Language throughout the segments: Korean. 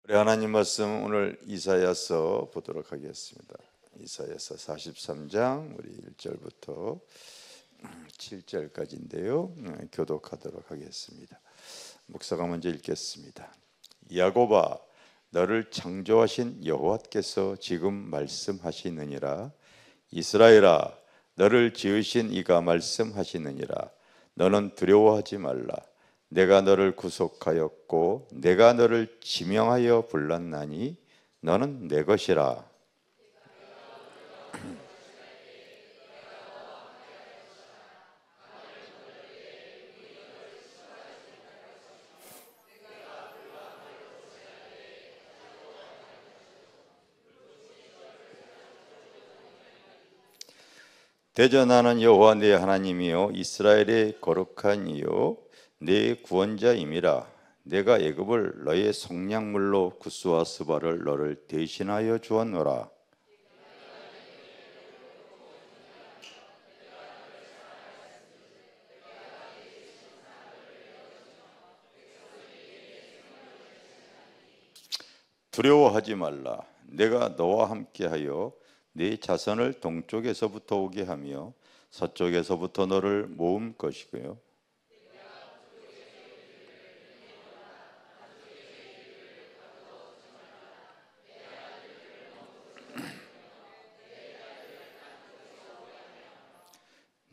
우리 하나님 말씀 오늘 이사야서 보도록 하겠습니다. 이사야서 43장 우리 1절부터 7절까지인데요. 교독하도록 하겠습니다. 목사가 먼저 읽겠습니다. 야곱아, 너를 창조하신 여호와께서 지금 말씀하시느니라. 이스라엘아, 너를 지으신 이가 말씀하시느니라. 너는 두려워하지 말라. 내가 너를 구속하였고 내가 너를 지명하여 불렀나니 너는 내 것이라. 대전하는 여호와 내 하나님이요 이스라엘의 거룩한 이요 내 구원자임이라. 내가 애굽을 너의 속량물로 구스와 스바를 너를 대신하여 주었노라. 두려워하지 말라. 내가 너와 함께하여 네 자손을 동쪽에서부터 오게 하며 서쪽에서부터 너를 모을 것이고요.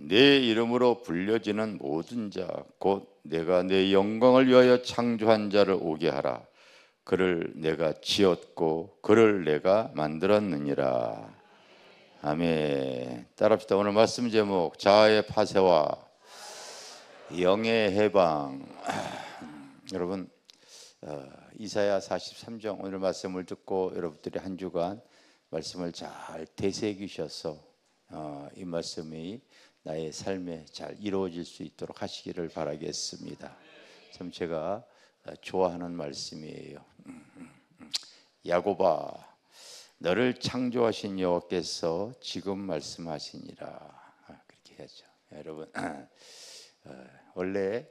내 이름으로 불려지는 모든 자 곧 내가 내 영광을 위하여 창조한 자를 오게 하라. 그를 내가 지었고 그를 내가 만들었느니라. 아멘. 따라합시다. 오늘 말씀 제목 자아의 파쇄와 영의 해방. 여러분 이사야 43장 오늘 말씀을 듣고 여러분들이 한 주간 말씀을 잘 되새기셔서 이 말씀이 나의 삶에 잘 이루어질 수 있도록 하시기를 바라겠습니다. 참 제가 좋아하는 말씀이에요. 야곱아, 너를 창조하신 여호와께서 지금 말씀하시니라. 그렇게 해야죠. 여러분 원래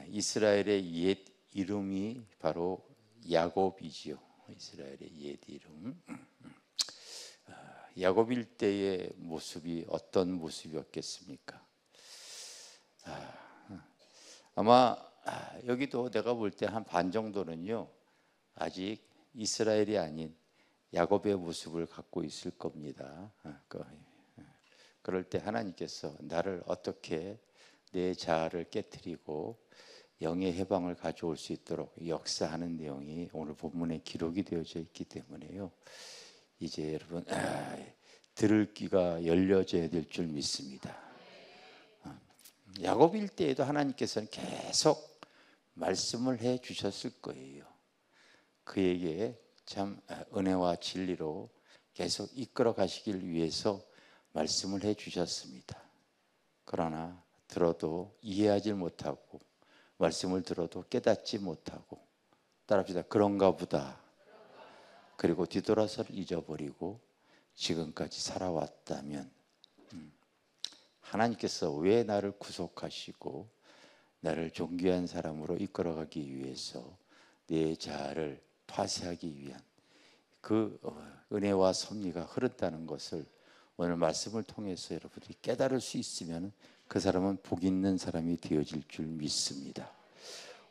이스라엘의 옛 이름이 바로 야곱이지요. 이스라엘의 옛 이름. 야곱일 때의 모습이 어떤 모습이었겠습니까? 아마 여기도 내가 볼 때 한 반 정도는요 아직 이스라엘이 아닌 야곱의 모습을 갖고 있을 겁니다. 그럴 때 하나님께서 나를 어떻게 내 자아를 깨트리고 영의 해방을 가져올 수 있도록 역사하는 내용이 오늘 본문에 기록이 되어져 있기 때문에요. 이제 여러분 들을 귀가 열려져야 될 줄 믿습니다. 야곱일 때에도 하나님께서는 계속 말씀을 해 주셨을 거예요. 그에게 참 은혜와 진리로 계속 이끌어 가시길 위해서 말씀을 해 주셨습니다. 그러나 들어도 이해하지 못하고 말씀을 들어도 깨닫지 못하고 따라합시다. 그런가 보다. 그리고 뒤돌아서 잊어버리고 지금까지 살아왔다면 하나님께서 왜 나를 구속하시고 나를 존귀한 사람으로 이끌어가기 위해서 내 자아를 파쇄하기 위한 그 은혜와 섭리가 흐른다는 것을 오늘 말씀을 통해서 여러분들이 깨달을 수 있으면 그 사람은 복 있는 사람이 되어질 줄 믿습니다.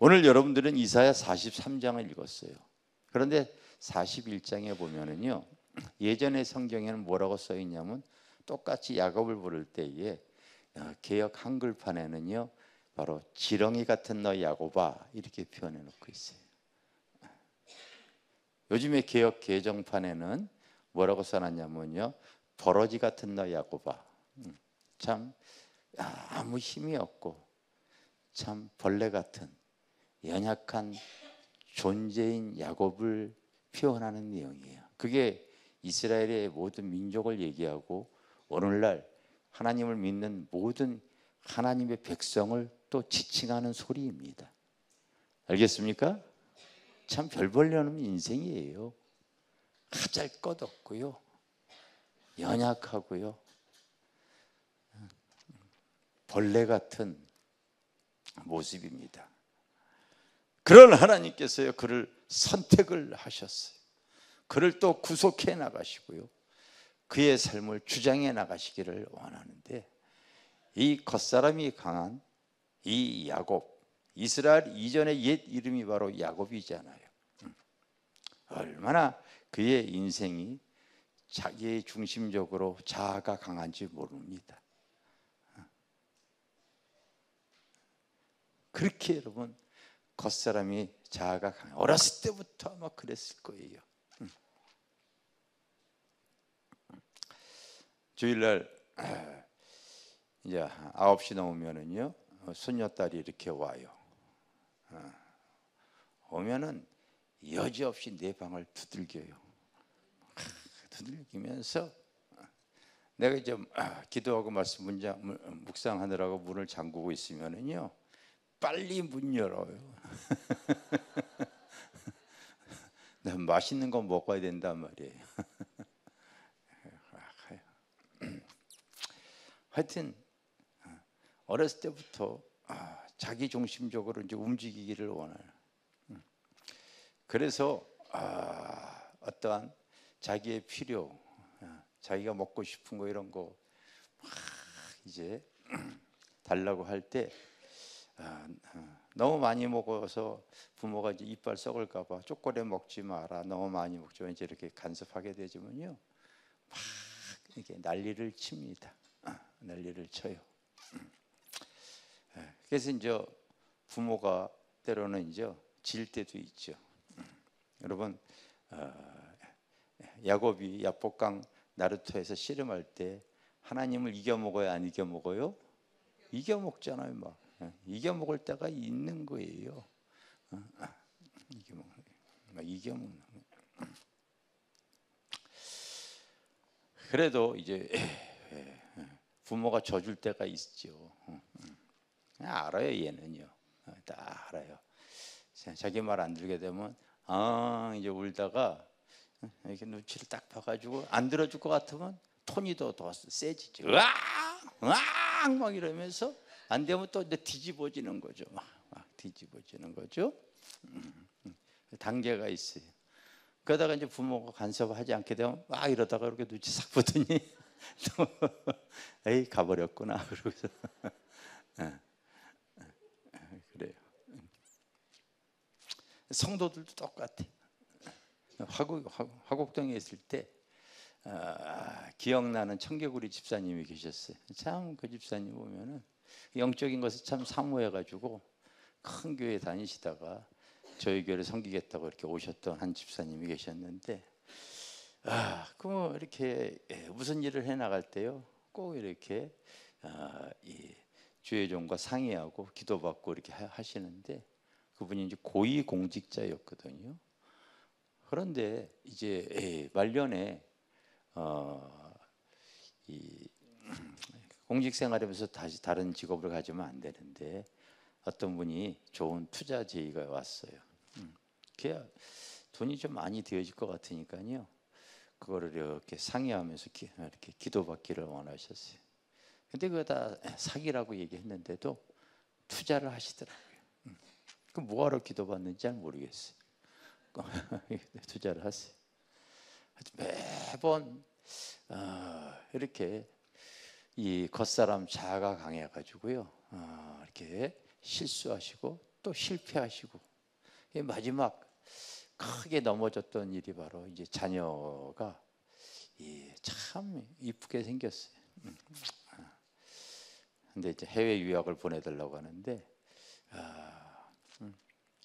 오늘 여러분들은 이사야 43장을 읽었어요. 그런데 41장에 보면은요 예전의 성경에는 뭐라고 써 있냐면 똑같이 야곱을 부를 때에 개역 한글판에는요 바로 지렁이 같은 너 야곱아 이렇게 표현해 놓고 있어요. 요즘에 개역 개정판에는 뭐라고 써놨냐면요 버러지 같은 너 야곱아. 참 아무 힘이 없고 참 벌레 같은 연약한 존재인 야곱을 표현하는 내용이에요. 그게 이스라엘의 모든 민족을 얘기하고 오늘날 하나님을 믿는 모든 하나님의 백성을 또 지칭하는 소리입니다. 알겠습니까? 참 별 볼일 없는 인생이에요. 하잘것없고요 연약하고요 벌레 같은 모습입니다. 그런 하나님께서요, 그를 선택을 하셨어요. 그를 또 구속해 나가시고요, 그의 삶을 주장해 나가시기를 원하는데, 이 겉사람이 강한 이 야곱, 이스라엘 이전의 옛 이름이 바로 야곱이잖아요. 얼마나 그의 인생이 자기 중심적으로 자아가 강한지 모릅니다. 그렇게 여러분, 겉사람이 자아가 강해. 어렸을 때부터 아마 그랬을 거예요. 주일날 이제 9시 넘으면은요, 손녀딸이 이렇게 와요. 오면은 여지없이 내 방을 두들겨요. 두들기면서 내가 이제 기도하고 말씀 묵상하느라고 문을 잠그고 있으면은요, 빨리 문 열어요. 나 맛있는 거 먹어야 된단 말이에요. 하여튼 어렸을 때부터 자기 중심적으로 이제 움직이기를 원해요. 그래서 어떠한 자기의 필요, 자기가 먹고 싶은 거 이런 거 막 이제 달라고 할 때 너무 많이 먹어서 부모가 이제 이빨 썩을까봐 초콜릿 먹지 마라, 너무 많이 먹지 마, 이제 이렇게 간섭하게 되지만요, 막 이렇게 난리를 칩니다. 난리를 쳐요. 그래서 이제 부모가 때로는 이제 질 때도 있죠. 여러분, 야곱이 야복강 나루토에서 씨름할 때 하나님을 이겨 먹어야 안 이겨 먹어요? 이겨 먹잖아요. 막 이겨 먹을 때가 있는 거예요. 이겨 먹는 거예요. 그래도 이제 부모가 져줄 때가 있죠. 알아요, 얘는요. 다 알아요. 자기 말 안 들게 되면 이제 울다가 이렇게 눈치를 딱 봐가지고 안 들어줄 것 같으면 톤이 더 세지죠. 으악 막 이러면서 안 되면 또 이제 뒤집어지는 거죠. 막 뒤집어지는 거죠. 단계가 있어요. 그러다가 이제 부모가 간섭하지 않게 되면 막 이러다가 이렇게 눈치 싹 보더니 또 에이 가버렸구나 그러고서 그래요. 성도들도 똑같아. 화곡동에 있을 때 기억나는 청개구리 집사님이 계셨어요. 참 그 집사님 보면은 영적인 것에 참 사모해가지고 큰 교회 다니시다가 저희 교회를 섬기겠다고 이렇게 오셨던 한 집사님이 계셨는데, 그 이렇게 무슨 일을 해 나갈 때요, 꼭 이렇게 이 주의 종과 상의하고 기도받고 이렇게 하시는데, 그분이 이제 고위 공직자였거든요. 그런데 이제 말년에 이 공직 생활하면서 다시 다른 직업을 가지면 안 되는데, 어떤 분이 좋은 투자 제의가 왔어요. 그야 돈이 좀 많이 되어질 것 같으니까요, 그거를 이렇게 상의하면서 이렇게 기도받기를 원하셨어요. 근데 그거 다 사기라고 얘기했는데도 투자를 하시더라고요. 그 뭐하러 기도받는지 잘 모르겠어요. 투자를 하세요. 매번 이렇게 이 겉사람 자아가 강해가지고요, 이렇게 실수하시고 또 실패하시고, 마지막 크게 넘어졌던 일이 바로 이제 자녀가 참 이쁘게 생겼어요. 근데 이제 해외 유학을 보내달라고 하는데,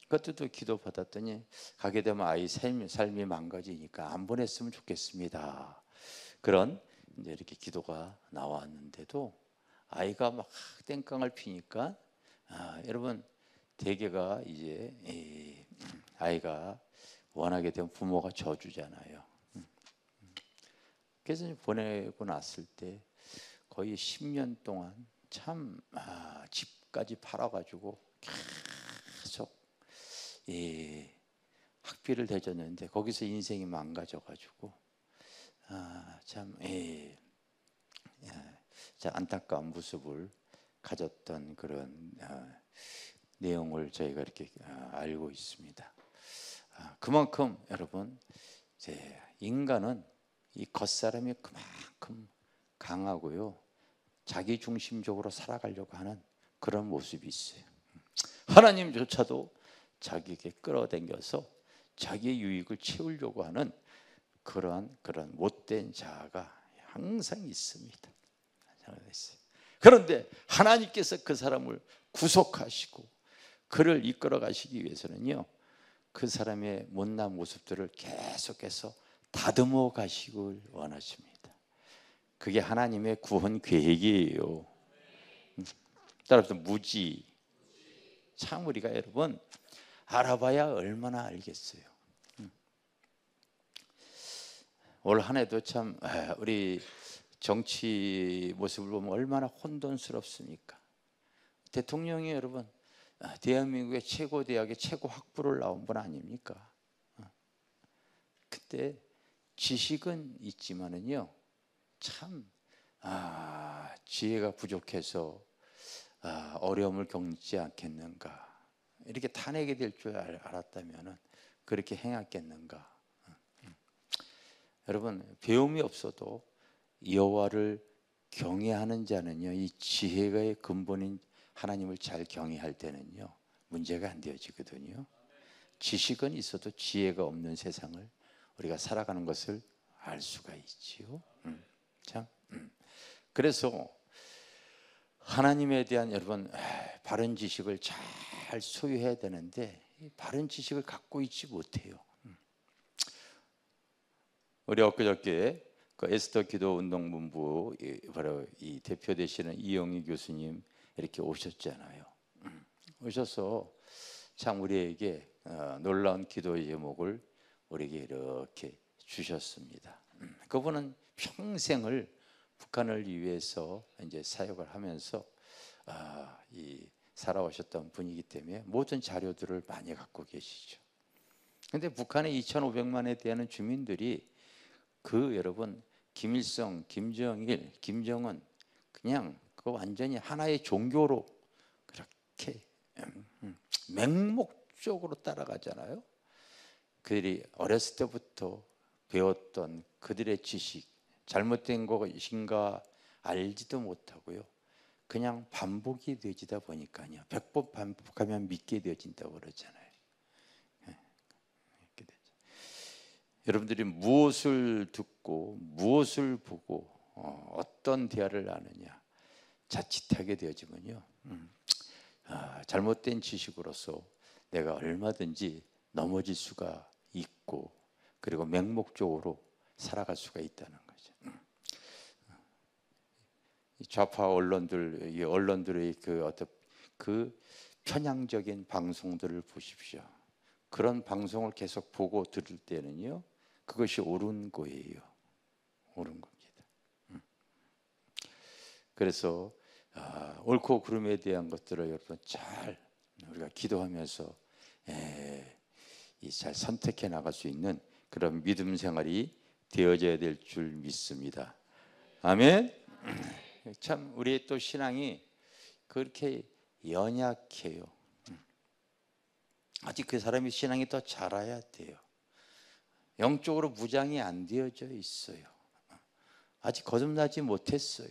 그것도 기도 받았더니 가게 되면 아이 삶이 망가지니까 안 보냈으면 좋겠습니다. 그런 이제 이렇게 기도가 나왔는데도 아이가 막 땡깡을 피니까, 여러분 대개가 이제 아이가 원하게 되면 부모가 져주잖아요. 그래서 보내고 났을 때 거의 10년 동안 참 집까지 팔아가지고 계속 학비를 대줬는데 거기서 인생이 망가져가지고 참 안타까운 모습을 가졌던 그런 내용을 저희가 이렇게 알고 있습니다. 그만큼 여러분 이제 인간은 이 겉사람이 그만큼 강하고요, 자기 중심적으로 살아가려고 하는 그런 모습이 있어요. 하나님조차도 자기에게 끌어당겨서 자기의 유익을 채우려고 하는 그런 못된 자아가 항상 있습니다. 그런데 하나님께서 그 사람을 구속하시고 그를 이끌어 가시기 위해서는요, 그 사람의 못난 모습들을 계속해서 다듬어 가시길 원하십니다. 그게 하나님의 구원 계획이에요. 따라서 무지, 참 우리가 여러분 알아봐야 얼마나 알겠어요. 올 한 해도 참 우리 정치 모습을 보면 얼마나 혼돈스럽습니까? 대통령이 여러분 대한민국의 최고 대학의 최고 학부를 나온 분 아닙니까? 그때 지식은 있지만은요, 참 지혜가 부족해서 어려움을 겪지 않겠는가, 이렇게 탄핵이 될 줄 알았다면 그렇게 행했겠는가. 여러분, 배움이 없어도 여호와를 경외하는 자는요, 이 지혜의 근본인 하나님을 잘 경외할 때는요, 문제가 안 되어지거든요. 지식은 있어도 지혜가 없는 세상을 우리가 살아가는 것을 알 수가 있지요. 그래서 하나님에 대한 여러분 바른 지식을 잘 소유해야 되는데 바른 지식을 갖고 있지 못해요. 우리 엊그저께 그 에스더 기도 운동본부 바로 이 대표 되시는 이영희 교수님 이렇게 오셨잖아요. 오셔서 참 우리에게 놀라운 기도의 제목을 우리에게 이렇게 주셨습니다. 그분은 평생을 북한을 위해서 이제 사역을 하면서 살아오셨던 분이기 때문에 모든 자료들을 많이 갖고 계시죠. 그런데 북한의 2,500만에 대한 주민들이 여러분 김일성, 김정일, 김정은 그냥 그 완전히 하나의 종교로 그렇게 맹목적으로 따라가잖아요. 그들이 어렸을 때부터 배웠던 그들의 지식, 잘못된 것인가 알지도 못하고요, 그냥 반복이 되지다 보니까요, 100번 반복하면 믿게 되어진다고 그러잖아요. 이렇게 되죠. 여러분들이 무엇을 듣고 무엇을 보고 어떤 대화를 나누냐, 자칫하게 되어지면요, 잘못된 지식으로서 내가 얼마든지 넘어질 수가 있고, 그리고 맹목적으로 살아갈 수가 있다는 거죠. 좌파 언론들, 이 언론들의 그 편향적인 방송들을 보십시오. 그런 방송을 계속 보고 들을 때는요, 그것이 옳은 거예요. 옳은 겁니다. 그래서 옳고 그름에 대한 것들을 여러분 잘 우리가 기도하면서 잘 선택해 나갈 수 있는 그런 믿음 생활이 되어져야 될 줄 믿습니다. 아멘. 참 우리의 또 신앙이 그렇게 연약해요. 아직 그 사람이 신앙이 더 자라야 돼요. 영적으로 무장이 안 되어져 있어요. 아직 거듭나지 못했어요.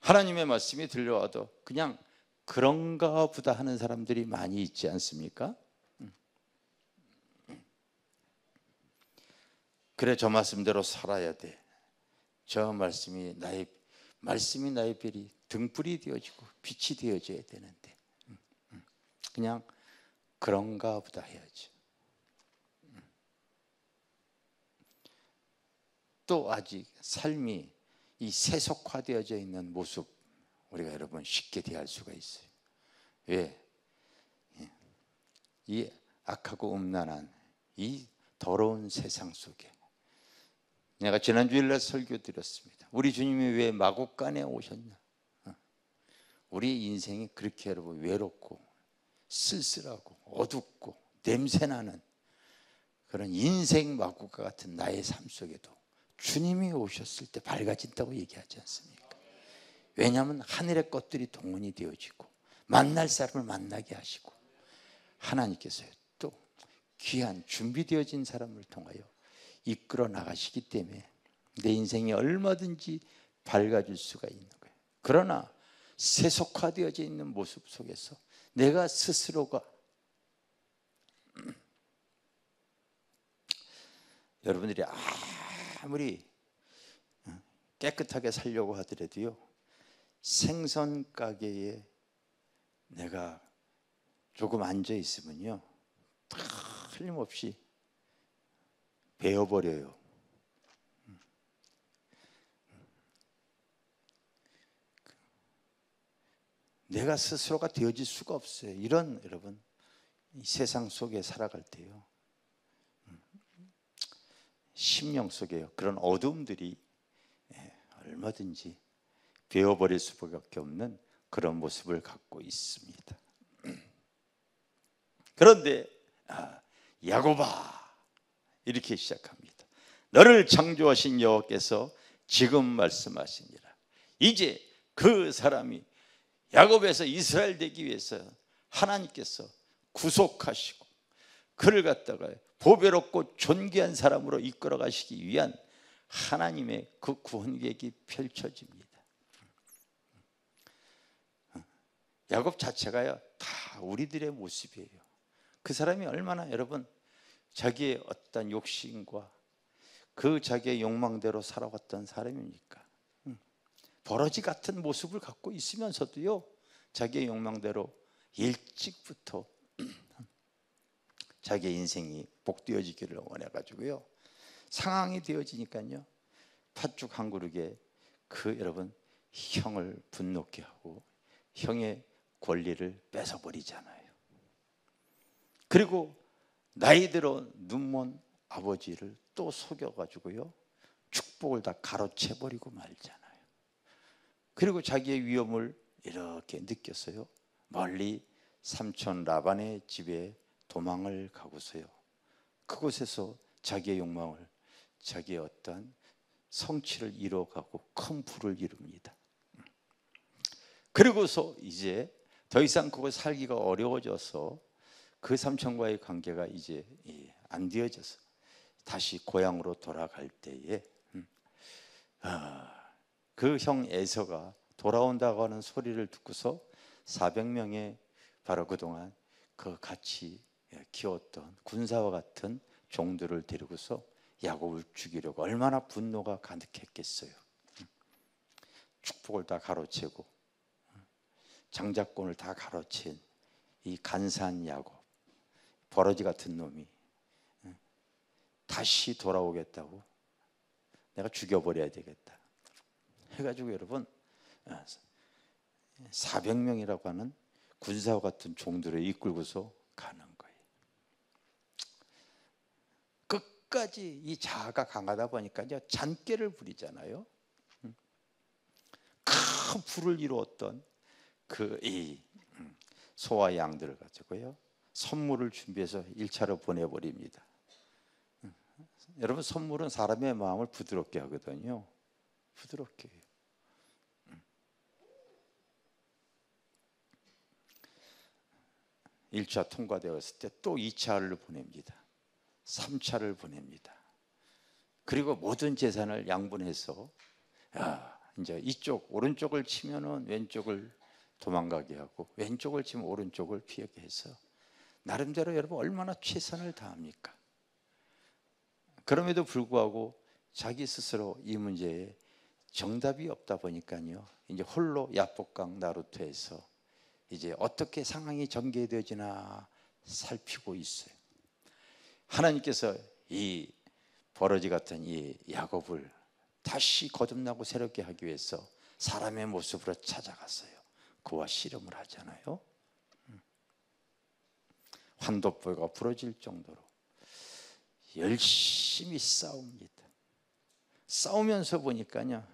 하나님의 말씀이 들려와도 그냥 그런가 보다 하는 사람들이 많이 있지 않습니까? 그래, 저 말씀대로 살아야 돼. 저 말씀이 나의 별이 등불이 되어지고 빛이 되어져야 되는데 그냥 그런가 보다 해야죠. 또 아직 삶이 이 세속화되어져 있는 모습, 우리가 여러분 쉽게 대할 수가 있어요. 왜? 이 악하고 음란한 이 더러운 세상 속에, 내가 지난주일날 설교 드렸습니다. 우리 주님이 왜 마곡간에 오셨냐? 우리 인생이 그렇게 여러분 외롭고 쓸쓸하고 어둡고 냄새나는 그런 인생 마곡과 같은 나의 삶 속에도 주님이 오셨을 때 밝아진다고 얘기하지 않습니까? 왜냐하면 하늘의 것들이 동원이 되어지고 만날 사람을 만나게 하시고 하나님께서 또 귀한 준비되어진 사람을 통하여 이끌어 나가시기 때문에 내 인생이 얼마든지 밝아질 수가 있는 거예요. 그러나 세속화되어져 있는 모습 속에서 내가 스스로가 여러분들이 아무리 깨끗하게 살려고 하더라도요, 생선 가게에 내가 조금 앉아 있으면요 틀림없이 베어버려요. 내가 스스로가 되어질 수가 없어요. 이런 여러분 이 세상 속에 살아갈 때요, 심령 속에요 그런 어둠들이 얼마든지 베어버릴 수밖에 없는 그런 모습을 갖고 있습니다. 그런데 야곱아 이렇게 시작합니다. 너를 창조하신 여호와께서 지금 말씀하시니라. 이제 그 사람이 야곱에서 이스라엘 되기 위해서 하나님께서 구속하시고 그를 갖다가 보배롭고 존귀한 사람으로 이끌어 가시기 위한 하나님의 그 구원 계획이 펼쳐집니다. 야곱 자체가요 다 우리들의 모습이에요. 그 사람이 얼마나 여러분 자기의 어떤 욕심과 그 자기의 욕망대로 살아왔던 사람입니까? 버러지 같은 모습을 갖고 있으면서도요 자기의 욕망대로 일찍부터 자기의 인생이 복되어지기를 원해가지고요 상황이 되어지니까요 팥죽 한 그릇에 그 여러분 형을 분노케 하고 형의 권리를 뺏어버리잖아요. 그리고 나이 들어 눈먼 아버지를 또 속여가지고요 축복을 다 가로채버리고 말잖아요. 그리고 자기의 위험을 이렇게 느꼈어요. 멀리 삼촌 라반의 집에 도망을 가고서요 그곳에서 자기의 욕망을 자기의 어떠한 성취를 이뤄가고 큰 부를 이룹니다. 그리고서 이제 더 이상 그곳 살기가 어려워져서 그 삼촌과의 관계가 이제 안 되어져서 다시 고향으로 돌아갈 때에 그 형 에서가 돌아온다고 하는 소리를 듣고서 400명의 바로 그동안 그 같이 키웠던 군사와 같은 종들을 데리고서 야곱을 죽이려고 얼마나 분노가 가득했겠어요. 축복을 다 가로채고 장자권을 다 가로챈 이 간사한 야곱, 버러지 같은 놈이 다시 돌아오겠다고 내가 죽여버려야 되겠다 해가지고 여러분 400명이라고 하는 군사와 같은 종들을 이끌고서 가는 거예요. 끝까지 이 자아가 강하다 보니까 이제 잔꾀를 부리잖아요. 큰 불을 이루었던 그 이 소와 양들을 가지고요 선물을 준비해서 1차로 보내버립니다. 여러분 선물은 사람의 마음을 부드럽게 하거든요. 부드럽게 해요. 1차 통과되었을 때 또 2차를 보냅니다. 3차를 보냅니다. 그리고 모든 재산을 양분해서 이제 이쪽 오른쪽을 치면은 왼쪽을 도망가게 하고 왼쪽을 치면 오른쪽을 피하게 해서 나름대로 여러분 얼마나 최선을 다합니까? 그럼에도 불구하고 자기 스스로 이 문제에 정답이 없다 보니까요 이제 홀로 야복강 나루터에서 이제 어떻게 상황이 전개되어지나 살피고 있어요. 하나님께서 이 버러지 같은 이 야곱을 다시 거듭나고 새롭게 하기 위해서 사람의 모습으로 찾아갔어요. 그와 씨름을 하잖아요. 환도뼈가 부러질 정도로 열심히 싸웁니다. 싸우면서 보니까요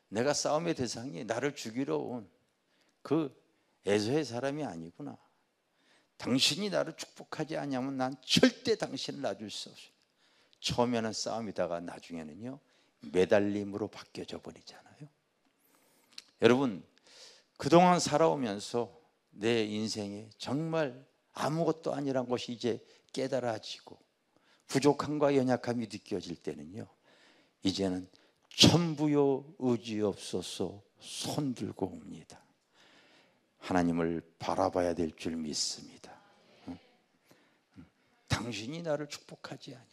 내가 싸움의 대상이 나를 죽이러 온 그 에서의 사람이 아니구나. 당신이 나를 축복하지 않으면 난 절대 당신을 놔줄 수 없어요. 처음에는 싸움이다가 나중에는요 매달림으로 바뀌어져 버리잖아요. 여러분, 그동안 살아오면서 내 인생에 정말 아무것도 아니란 것이 이제 깨달아지고 부족함과 연약함이 느껴질 때는요, 이제는 천부여 의지없소서 손 들고 옵니다. 하나님을 바라봐야 될 줄 믿습니다. 당신이 나를 축복하지 않으면.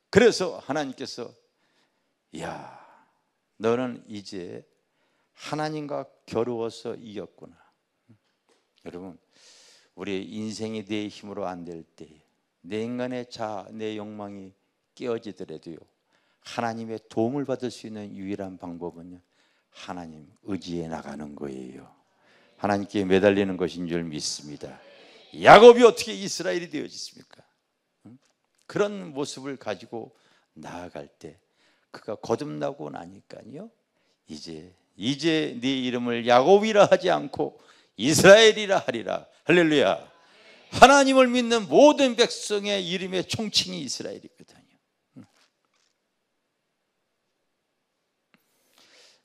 그래서 하나님께서 야, 너는 이제 하나님과 겨루어서 이겼구나. 여러분, 우리의 인생이 내 힘으로 안 될 때, 내 인간의 자아, 내 욕망이 깨어지더라도요, 하나님의 도움을 받을 수 있는 유일한 방법은요, 하나님 의지해 나가는 거예요. 하나님께 매달리는 것인 줄 믿습니다. 야곱이 어떻게 이스라엘이 되어졌습니까? 그런 모습을 가지고 나아갈 때 그가 거듭나고 나니까요, 이제 네 이름을 야곱이라 하지 않고 이스라엘이라 하리라. 할렐루야. 하나님을 믿는 모든 백성의 이름의 총칭이 이스라엘이거든요.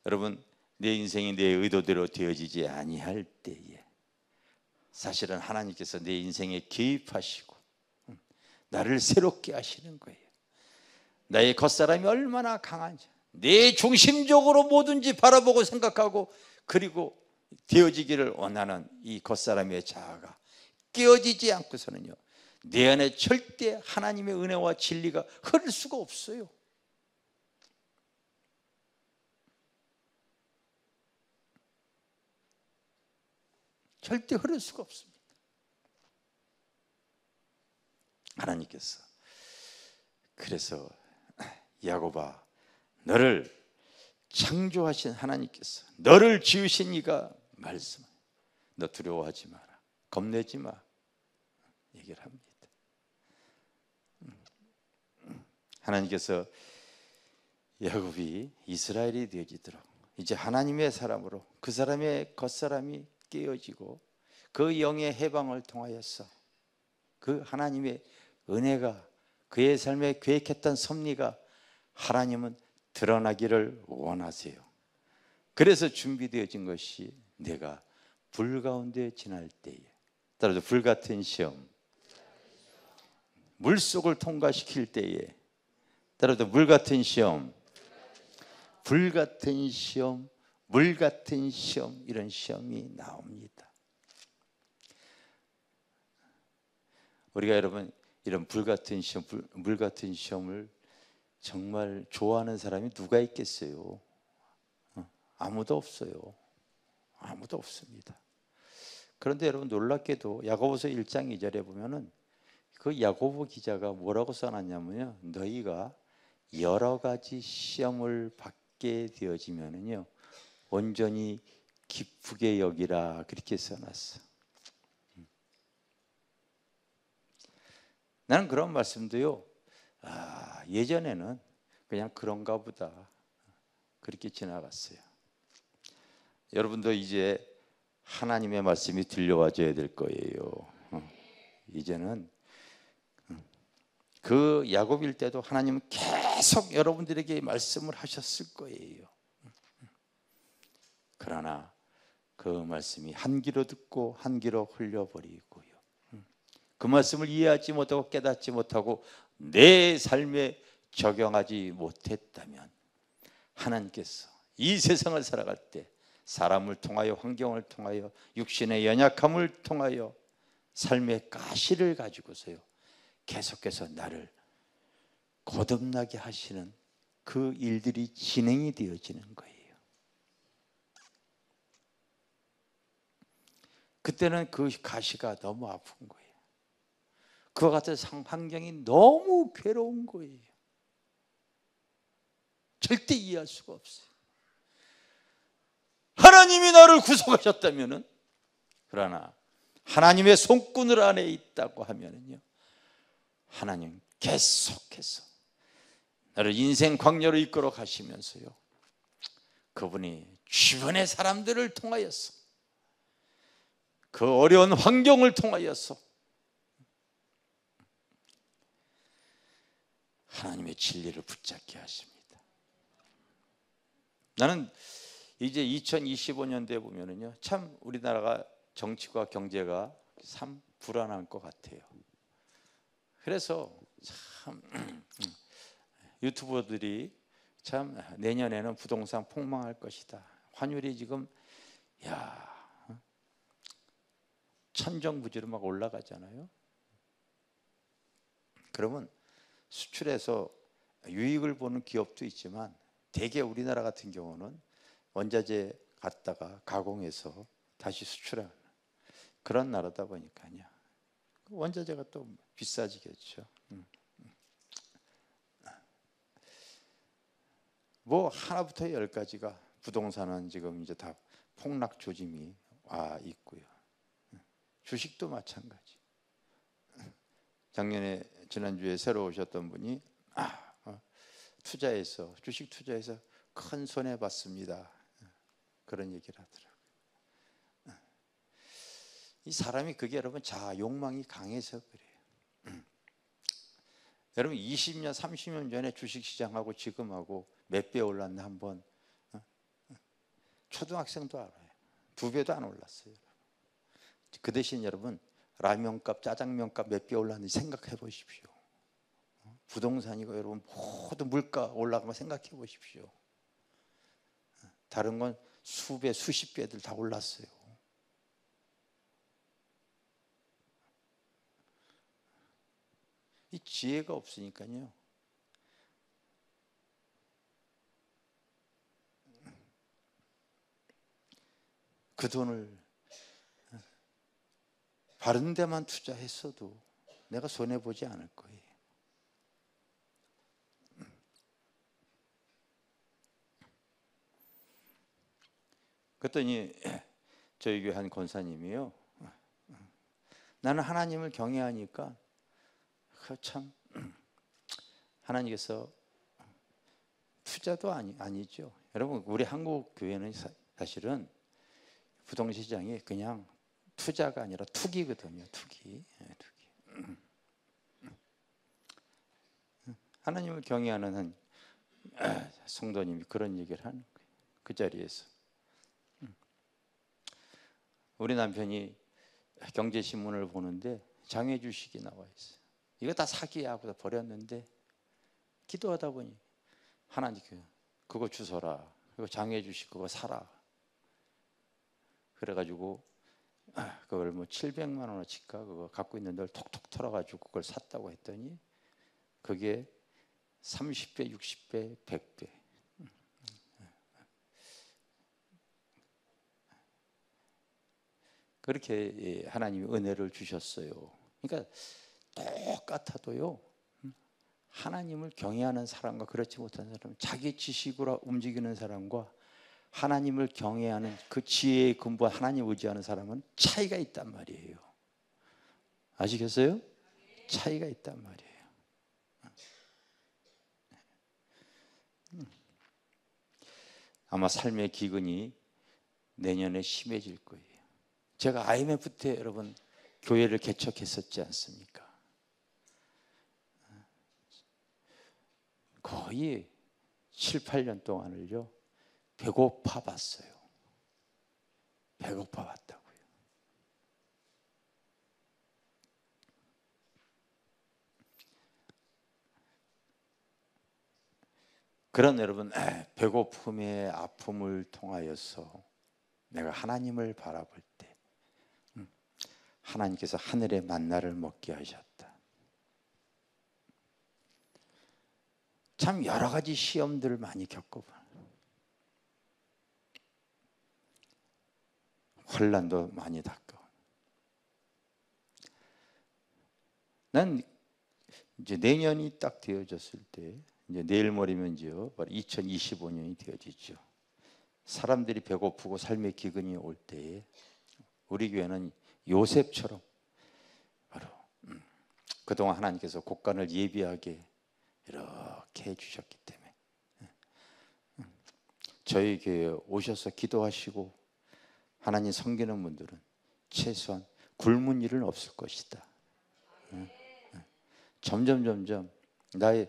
여러분, 내 인생이 내 의도대로 되어지지 아니할 때에 사실은 하나님께서 내 인생에 개입하시고 나를 새롭게 하시는 거예요. 나의 겉사람이 얼마나 강한지, 내 중심적으로 뭐든지 바라보고 생각하고 그리고 되어지기를 원하는 이 겉사람의 자아가 깨어지지 않고서는요, 내 안에 절대 하나님의 은혜와 진리가 흐를 수가 없어요. 절대 흐를 수가 없습니다. 하나님께서 그래서 야곱아, 너를 창조하신 하나님께서, 너를 지으신 이가 말씀, 너 두려워하지 마라, 겁내지 마, 얘기를 합니다. 하나님께서 야곱이 이스라엘이 되어지도록 이제 하나님의 사람으로, 그 사람의 겉사람이 깨어지고 그 영의 해방을 통하여서 그 하나님의 은혜가 그의 삶에 계획했던 섭리가 하나님은 드러나기를 원하세요. 그래서 준비되어진 것이 내가 불 가운데 지날 때에, 따라서 불같은 시험, 물속을 통과시킬 때에, 따라서 물같은 시험, 불같은 시험, 물같은 시험, 이런 시험이 나옵니다. 우리가 여러분 이런 불같은 시험, 물같은 시험을 정말 좋아하는 사람이 누가 있겠어요? 아무도 없어요. 아무도 없습니다. 그런데 여러분 놀랍게도 야고보서 1장 2절에 보면은 그 야고보 기자가 뭐라고 써놨냐면요, 너희가 여러 가지 시험을 받게 되어지면은요, 온전히 기쁘게 여기라, 그렇게 써놨어. 나는 그런 말씀도요, 예전에는 그냥 그런가 보다 그렇게 지나갔어요. 여러분도 이제 하나님의 말씀이 들려와줘야 될 거예요. 이제는 그 야곱일 때도 하나님은 계속 여러분들에게 말씀을 하셨을 거예요. 그러나 그 말씀이 한 귀로 듣고 한 귀로 흘려버리고요, 그 말씀을 이해하지 못하고 깨닫지 못하고 내 삶에 적용하지 못했다면 하나님께서 이 세상을 살아갈 때 사람을 통하여, 환경을 통하여, 육신의 연약함을 통하여 삶의 가시를 가지고서요 계속해서 나를 거듭나게 하시는 그 일들이 진행이 되어지는 거예요. 그때는 그 가시가 너무 아픈 거예요. 그와 같은 환경이 너무 괴로운 거예요. 절대 이해할 수가 없어요. 하나님이 나를 구속하셨다면은, 그러나 하나님의 손끈을 안에 있다고 하면은요, 하나님 계속해서 나를 인생 광야로 이끌어 가시면서요, 그분이 주변의 사람들을 통하여서, 그 어려운 환경을 통하여서 하나님의 진리를 붙잡게 하십니다. 나는 이제 2025년도에 보면은요, 참 우리나라가 정치와 경제가 참 불안할 것 같아요. 그래서 참 유튜버들이 참 내년에는 부동산 폭망할 것이다. 환율이 지금 천정부지로 막 올라가잖아요. 그러면 수출해서 유익을 보는 기업도 있지만 대개 우리나라 같은 경우는 원자재 갖다가 가공해서 다시 수출하는 그런 나라다 보니까요. 원자재가 또 비싸지겠죠. 뭐 하나부터 열까지가 부동산은 지금 이제 다 폭락 조짐이 와 있고요. 주식도 마찬가지. 작년에 지난주에 새로 오셨던 분이 투자해서 주식 투자해서 큰 손해 봤습니다. 그런 얘기를 하더라고요. 이 사람이 그게 여러분 자아 욕망이 강해서 그래요. 여러분 20년 30년 전에 주식시장하고 지금하고 몇 배 올랐나 한번 초등학생도 알아요. 2배도 안 올랐어요. 그 대신 여러분 라면값 짜장면값 몇 배 올랐는지 생각해 보십시오. 부동산이고 여러분 모든 물가 올라간 거 생각해 보십시오. 다른 건 수배 수십 배들 다 올랐어요. 이 지혜가 없으니까요. 그 돈을 바른 데만 투자했어도 내가 손해보지 않을 거예요. 그랬더니 저희 교회 한 권사님이요, 나는 하나님을 경외하니까 참 하나님께서 투자도 아니죠. 여러분 우리 한국 교회는 사실은 부동시장이 그냥 투자가 아니라 투기거든요. 투기. 하나님을 경외하는 성도님이 그런 얘기를 하는 거예요. 그 자리에서 우리 남편이 경제신문을 보는데 장외 주식이 나와 있어요. 이거 다 사기야 하고 버렸는데 기도하다 보니 하나님께 그거 주소라. 그거 장외 주식 그거 사라. 그래가지고 그걸 뭐 700만 원어치가 그거 갖고 있는 걸 톡톡 털어가지고 그걸 샀다고 했더니 그게 30배, 60배, 100배. 그렇게 하나님이 은혜를 주셨어요. 그러니까 똑같아도요, 하나님을 경외하는 사람과 그렇지 못한 사람, 자기 지식으로 움직이는 사람과 하나님을 경외하는 그 지혜의 근본 하나님 의지하는 사람은 차이가 있단 말이에요. 아시겠어요? 차이가 있단 말이에요. 아마 삶의 기근이 내년에 심해질 거예요. 제가 IMF 때 여러분 교회를 개척했었지 않습니까? 거의 7, 8년 동안을요 배고파 봤어요. 배고파 봤다고요. 그런 여러분 배고픔의 아픔을 통하여서 내가 하나님을 바라볼 때 하나님께서 하늘의 만나를 먹게 하셨다. 참 여러 가지 시험들을 많이 겪어봐요. 혼란도 많이 겪고. 난 이제 내년이 딱 되어졌을 때, 이제 내일 모레면요, 바로 2025년이 되어지죠. 사람들이 배고프고 삶의 기근이 올 때에 우리 교회는 요셉처럼 바로 그동안 하나님께서 곡간을 예비하게 이렇게 해주셨기 때문에 저희 교회에 오셔서 기도하시고 하나님 섬기는 분들은 최소한 굶은 일은 없을 것이다. 점점 나의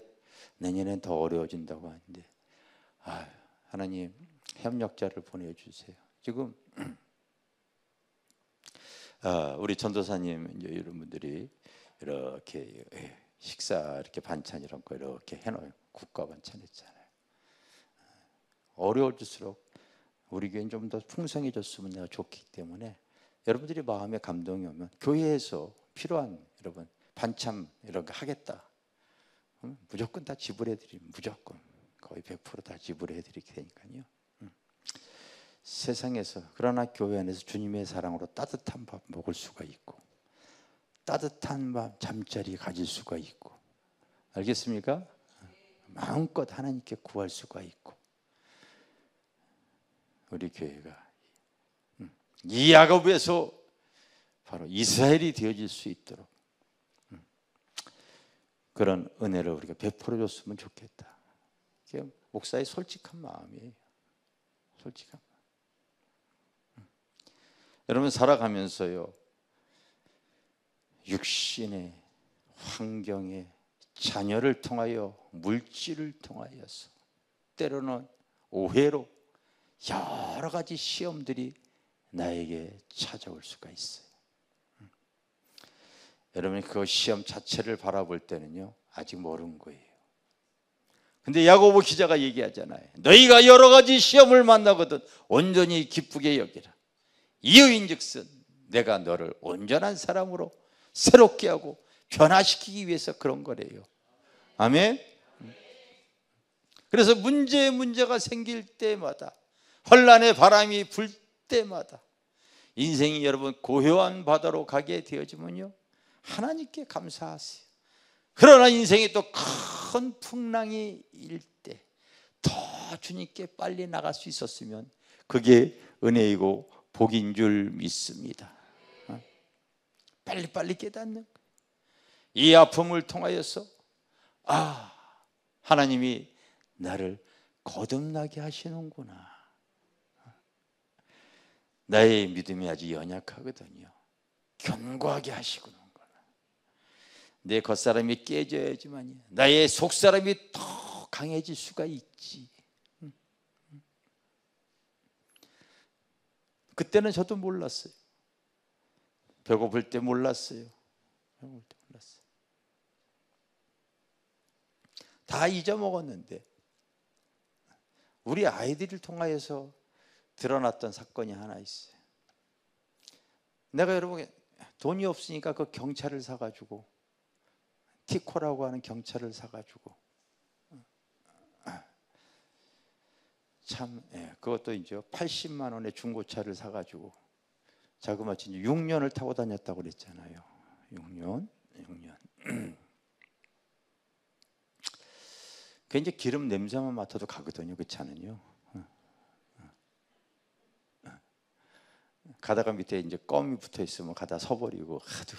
내년엔 더 어려워진다고 하는데 하나님 협력자를 보내주세요. 지금 우리 전도사님 이제 이런 분들이 이렇게 식사 이렇게 반찬 이런 거 이렇게 해놓은 국가 반찬 있잖아요. 어려워질수록 우리 교회는 좀 더 풍성해졌으면 내가 좋기 때문에 여러분들이 마음에 감동이 오면 교회에서 필요한 여러분 반찬 이런 거 하겠다. 무조건 다 지불해 드리면 무조건 거의 100% 다 지불해 드릴 테니까요. 세상에서 그러나 교회 안에서 주님의 사랑으로 따뜻한 밥 먹을 수가 있고 따뜻한 밥 잠자리 가질 수가 있고 알겠습니까? 마음껏 하나님께 구할 수가 있고 우리 교회가 이 야곱에서 바로 이스라엘이 되어질 수 있도록 그런 은혜를 우리가 베풀어 줬으면 좋겠다. 그게 목사의 솔직한 마음이에요. 솔직한 마음. 여러분 살아가면서요 육신의 환경에 자녀를 통하여 물질을 통하여서 때로는 오해로 여러 가지 시험들이 나에게 찾아올 수가 있어요. 여러분이 그 시험 자체를 바라볼 때는요 아직 모르는 거예요. 근데 야고보 기자가 얘기하잖아요. 너희가 여러 가지 시험을 만나거든 온전히 기쁘게 여기라. 이유인즉슨 내가 너를 온전한 사람으로 새롭게 하고 변화시키기 위해서 그런 거래요. 아멘. 그래서 문제가 생길 때마다 혼란의 바람이 불 때마다 인생이 여러분 고요한 바다로 가게 되어지면요 하나님께 감사하세요. 그러나 인생이 또 큰 풍랑이 일 때 더 주님께 빨리 나갈 수 있었으면 그게 은혜이고 복인 줄 믿습니다. 빨리빨리 깨닫는 거예요. 이 아픔을 통하여서 하나님이 나를 거듭나게 하시는구나. 나의 믿음이 아직 연약하거든요. 견고하게 하시구나. 내 겉사람이 깨져야지만 나의 속사람이 더 강해질 수가 있지. 그때는 저도 몰랐어요. 배고플 때 몰랐어요. 다 잊어먹었는데 우리 아이들을 통하여서 드러났던 사건이 하나 있어요. 내가 여러분 돈이 없으니까 그 경차를 사가지고 티코라고 하는 경차를 사가지고 참 그것도 이제 80만 원의 중고차를 사가지고 자그마치 6년을 타고 다녔다고 그랬잖아요. 6년. 그 이제 기름 냄새만 맡아도 가거든요. 그 차는요. 가다가 밑에 이제 껌이 붙어 있으면 가다 서버리고 하도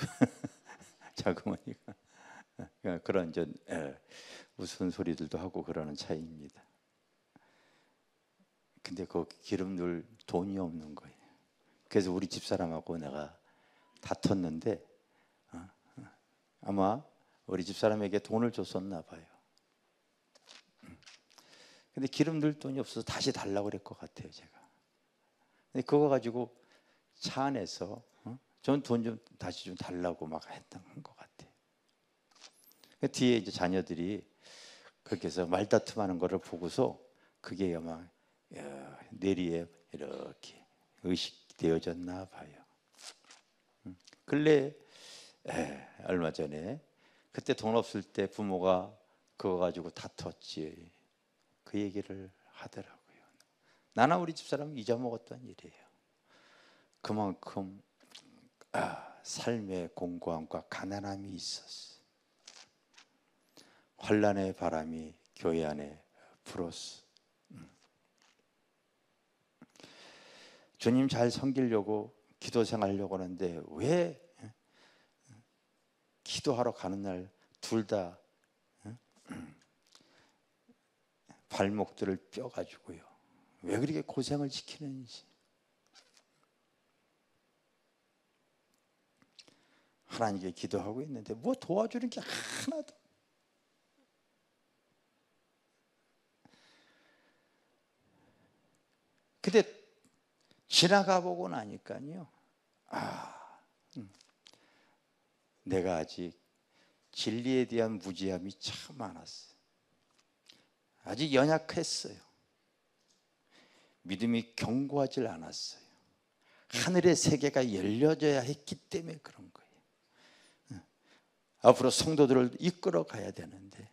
자그마니까 그런 전 무슨 소리들도 하고 그러는 차이입니다. 근데 그 기름 넣을 돈이 없는 거예요. 그래서 우리 집사람하고 내가 다퉜는데 아마 우리 집사람에게 돈을 줬었나 봐요. 근데 기름 넣을 돈이 없어서 다시 달라고 그럴 것 같아요, 제가. 근데 그거 가지고 차 안에서 전 돈 좀 다시 좀 달라고 막 했던 것 같아요. 그 뒤에 이제 자녀들이 그렇게 해서 말다툼하는 거를 보고서 그게 아마 뇌리에 이렇게 의식되어졌나 봐요. 근래 얼마 전에 그때 돈 없을 때 부모가 그거 가지고 다퉜지 그 얘기를 하더라고요. 나나 우리 집사람은 잊어먹었던 일이에요. 그만큼 삶의 공고함과 가난함이 있었어요. 환란의 바람이 교회 안에 불었어. 주님 잘 섬기려고 기도 생활하려고 하는데 왜 기도하러 가는 날 둘 다 발목들을 뼈가지고요. 왜 그렇게 고생을 시키는지. 하나님께 기도하고 있는데 뭐 도와주는 게 하나도. 근데 지나가 보고 나니까요, 내가 아직 진리에 대한 무지함이 참 많았어요. 아직 연약했어요. 믿음이 견고하질 않았어요. 하늘의 세계가 열려져야 했기 때문에 그런 거예요. 앞으로 성도들을 이끌어 가야 되는데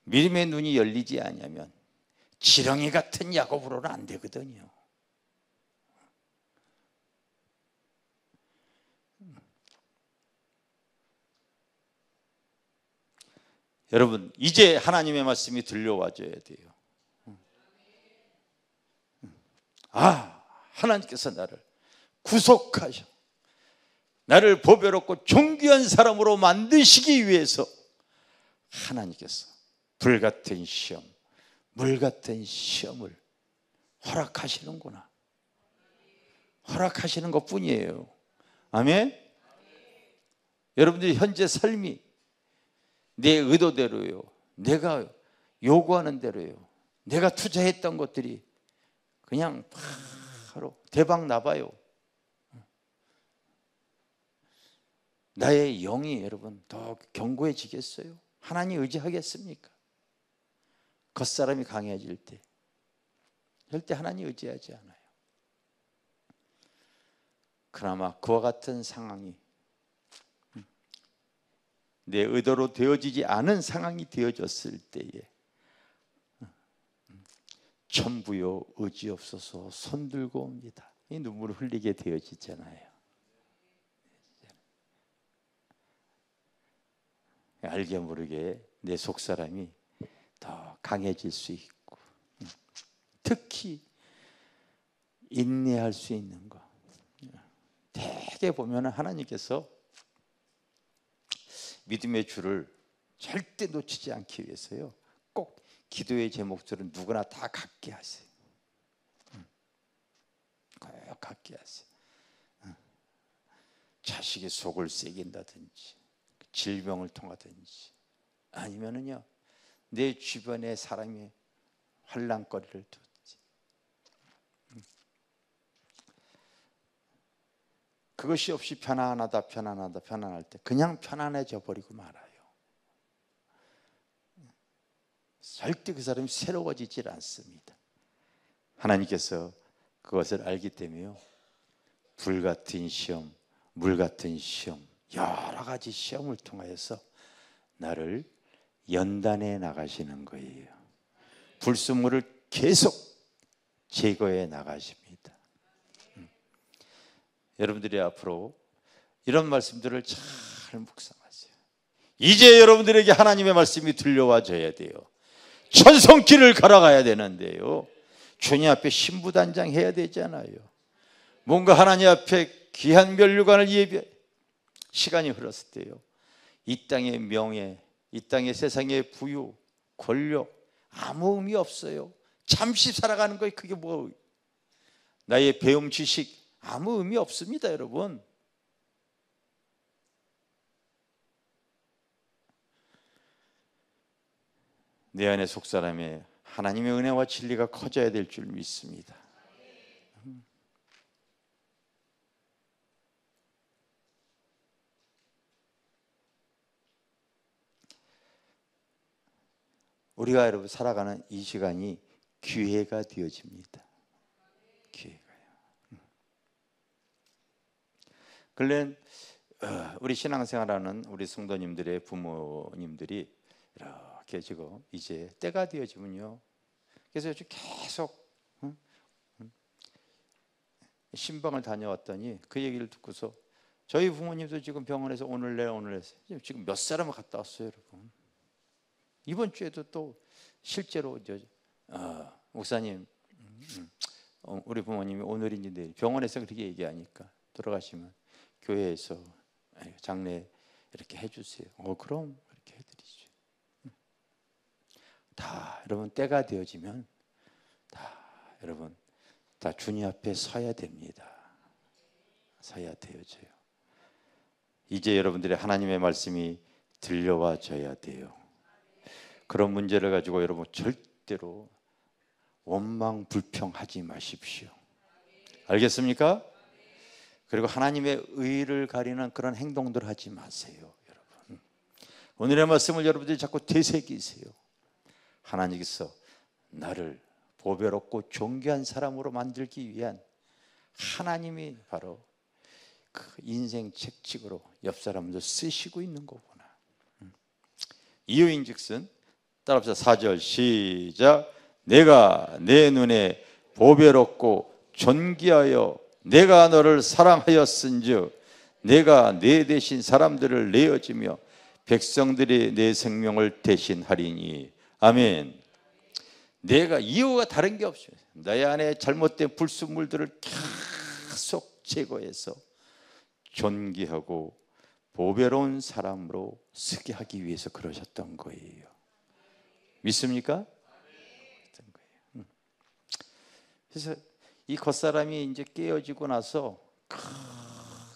믿음의 눈이 열리지 않으면 지렁이 같은 야곱으로는 안 되거든요. 여러분, 이제 하나님의 말씀이 들려와줘야 돼요. 하나님께서 나를 구속하셔 나를 보배롭고 존귀한 사람으로 만드시기 위해서 하나님께서 불같은 시험, 물같은 시험을 허락하시는구나. 허락하시는 것뿐이에요. 아멘. 여러분들이 현재 삶이 내 의도대로요, 내가 요구하는 대로요, 내가 투자했던 것들이 그냥 바로 대박 나봐요. 나의 영이 여러분 더 견고해지겠어요? 하나님 의지하겠습니까? 겉사람이 강해질 때 절대 하나님 의지하지 않아요. 그나마 그와 같은 상황이 내 의도로 되어지지 않은 상황이 되어졌을 때에 천부여 의지없어서 손들고 옵니다. 이 눈물을 흘리게 되어지잖아요. 알게 모르게 내 속사람이 더 강해질 수 있고, 특히 인내할 수 있는 것. 대개 보면 하나님께서 믿음의 줄을 절대 놓치지 않기 위해서요, 꼭 기도의 제목들은 누구나 다 갖게 하세요. 꼭 갖게 하세요. 자식의 속을 새긴다든지, 질병을 통하든지, 아니면은요 내 주변에 사람이 환난거리를 두든지, 그것이 없이 편안하다 편안할 때 그냥 편안해져 버리고 말아요. 절대 그 사람이 새로워지질 않습니다. 하나님께서 그것을 알기 때문에요, 불같은 시험, 물같은 시험, 여러 가지 시험을 통하여서 나를 연단해 나가시는 거예요. 불순물을 계속 제거해 나가십니다. 여러분들이 앞으로 이런 말씀들을 잘 묵상하세요. 이제 여러분들에게 하나님의 말씀이 들려와줘야 돼요. 천성길을 걸어가야 되는데요, 주님 앞에 신부단장해야 되잖아요. 뭔가 하나님 앞에 귀한 면류관을 예비해 시간이 흘렀을 때요, 이 땅의 명예, 이 땅의 세상의 부유, 권력 아무 의미 없어요. 잠시 살아가는 거에 그게 뭐, 나의 배움 지식 아무 의미 없습니다. 여러분, 내 안의 속사람에 하나님의 은혜와 진리가 커져야 될 줄 믿습니다. 우리가 여러분 살아가는 이 시간이 기회가 되어집니다. 기회가요. 근래 우리 신앙생활하는 우리 성도님들의 부모님들이 이렇게 지금 이제 때가 되어지면요, 그래서 계속 신방을 다녀왔더니 그 얘기를 듣고서 저희 부모님도 지금 병원에서 오늘 내일 지금 몇 사람을 갔다 왔어요. 여러분, 이번 주에도 또 실제로 목사님, 우리 부모님이 오늘인지 내일 병원에서 그렇게 얘기하니까 돌아가시면 교회에서 장례 이렇게 해주세요. 그럼 이렇게 해드리죠. 다 여러분 때가 되어지면 다 여러분 다 주님 앞에 서야 됩니다. 서야 되어져요. 이제 여러분들의 하나님의 말씀이 들려와 줘야 돼요. 그런 문제를 가지고 여러분 절대로 원망 불평하지 마십시오. 알겠습니까? 그리고 하나님의 의를 가리는 그런 행동들 하지 마세요. 여러분, 오늘의 말씀을 여러분들이 자꾸 되새기세요. 하나님께서 나를 보배롭고 존귀한 사람으로 만들기 위한 하나님이 바로 그 인생 책칙으로 옆 사람도 쓰시고 있는 거구나. 이유인즉슨 따라합시다. 4절 시작. 내가 내 눈에 보배롭고 존귀하여 내가 너를 사랑하였은즉 내가 내 대신 사람들을 내어주며 백성들이 내 생명을 대신하리니. 아멘. 내가 이유가 다른 게 없어요. 너희 안에 잘못된 불순물들을 계속 제거해서 존귀하고 보배로운 사람으로 쓰게 하기 위해서 그러셨던 거예요. 믿습니까? 그래서 이 겉사람이 이제 깨어지고 나서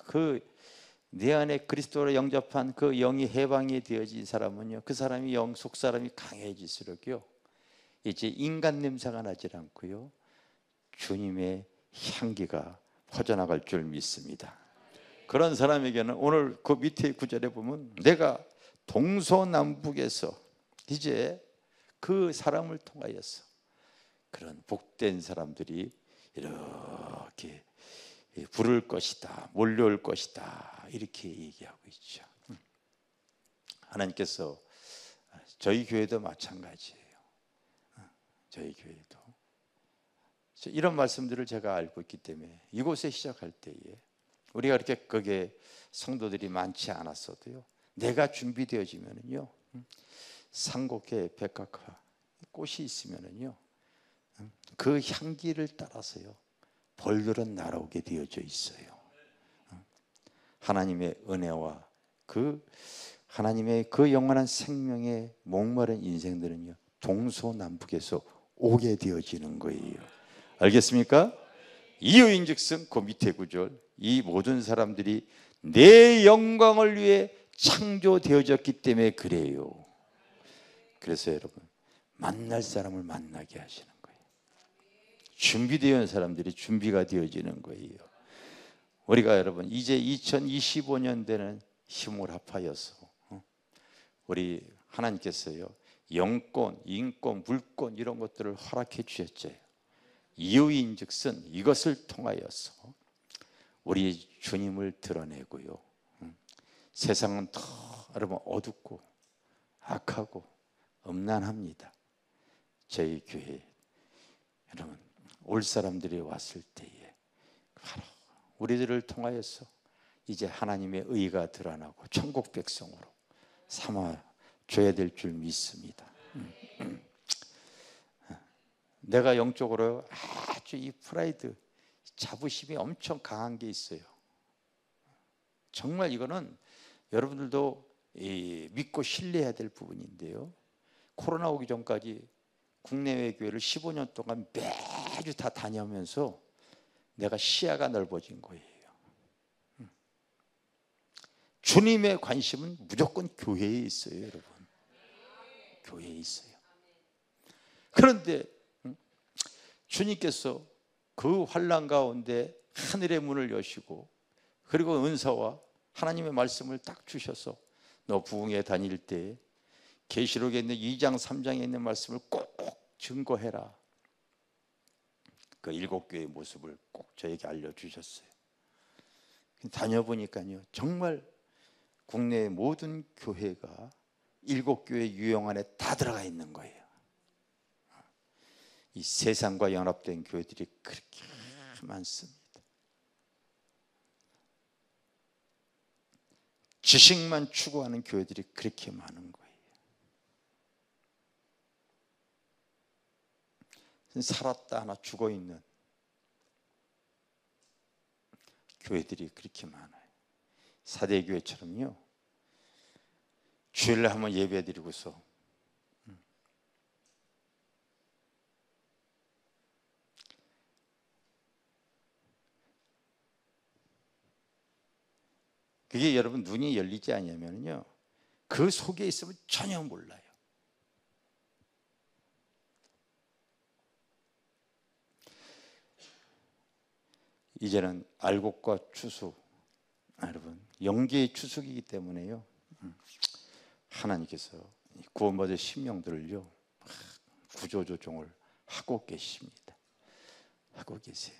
그 내 안에 그리스도로 영접한 그 영이 해방이 되어진 사람은요, 그 사람이 영 속 사람이 강해질수록요 이제 인간 냄새가 나질 않고요 주님의 향기가 퍼져나갈 줄 믿습니다. 그런 사람에게는 오늘 그 밑에 구절에 보면 내가 동서남북에서 이제 그 사람을 통하여서 그런 복된 사람들이 이렇게 부를 것이다, 몰려올 것이다, 이렇게 얘기하고 있죠. 하나님께서 저희 교회도 마찬가지예요. 저희 교회도 이런 말씀들을 제가 알고 있기 때문에 이곳에 시작할 때에 우리가 그렇게 거기에 성도들이 많지 않았어도요, 내가 준비되어지면은요 산곡회 백합화 꽃이 있으면은요 그 향기를 따라서요 벌들은 날아오게 되어져 있어요. 하나님의 은혜와 그 하나님의 그 영원한 생명에 목마른 인생들은요 동서남북에서 오게 되어지는 거예요. 알겠습니까? 이유인즉슨 그 밑에 구절, 이 모든 사람들이 내 영광을 위해 창조되어졌기 때문에 그래요. 그래서 여러분 만날 사람을 만나게 하시는 거예요. 준비되어 있는 사람들이 준비가 되어지는 거예요. 우리가 여러분 이제 2025년대는 힘을 합하여서 우리 하나님께서요 영권, 인권, 물권 이런 것들을 허락해 주셨죠. 이유인즉슨 이것을 통하여서 우리 주님을 드러내고요 세상은 더 여러분 어둡고 악하고 음란합니다. 저희 교회 여러분 올 사람들이 왔을 때에 바로 우리들을 통하여서 이제 하나님의 의가 드러나고 천국 백성으로 삼아 줘야 될 줄 믿습니다. 내가 영적으로 아주 이 프라이드 자부심이 엄청 강한 게 있어요. 정말 이거는 여러분들도 믿고 신뢰해야 될 부분인데요, 코로나 오기 전까지 국내외 교회를 15년 동안 매주 다 다녀오면서 내가 시야가 넓어진 거예요. 주님의 관심은 무조건 교회에 있어요. 여러분 교회에 있어요. 그런데 주님께서 그 환난 가운데 하늘의 문을 여시고 그리고 은사와 하나님의 말씀을 딱 주셔서 너 부흥회 다닐 때 계시록에 있는 2장 3장에 있는 말씀을 꼭 증거해라. 그 7교회의 모습을 꼭 저에게 알려주셨어요. 다녀보니까요 정말 국내의 모든 교회가 7교회 유형 안에 다 들어가 있는 거예요. 이 세상과 연합된 교회들이 그렇게 많습니다. 지식만 추구하는 교회들이 그렇게 많은 거예요. 살았다 하나 죽어있는 교회들이 그렇게 많아요. 사대교회처럼요 주일날 한번 예배 드리고서 그게 여러분 눈이 열리지 않으면요 그 속에 있으면 전혀 몰라요. 이제는 알곡과 추수, 여러분 영계의 추수이기 때문에요, 하나님께서 구원받은 심령들을요 구조조정을 하고 계십니다. 하고 계세요.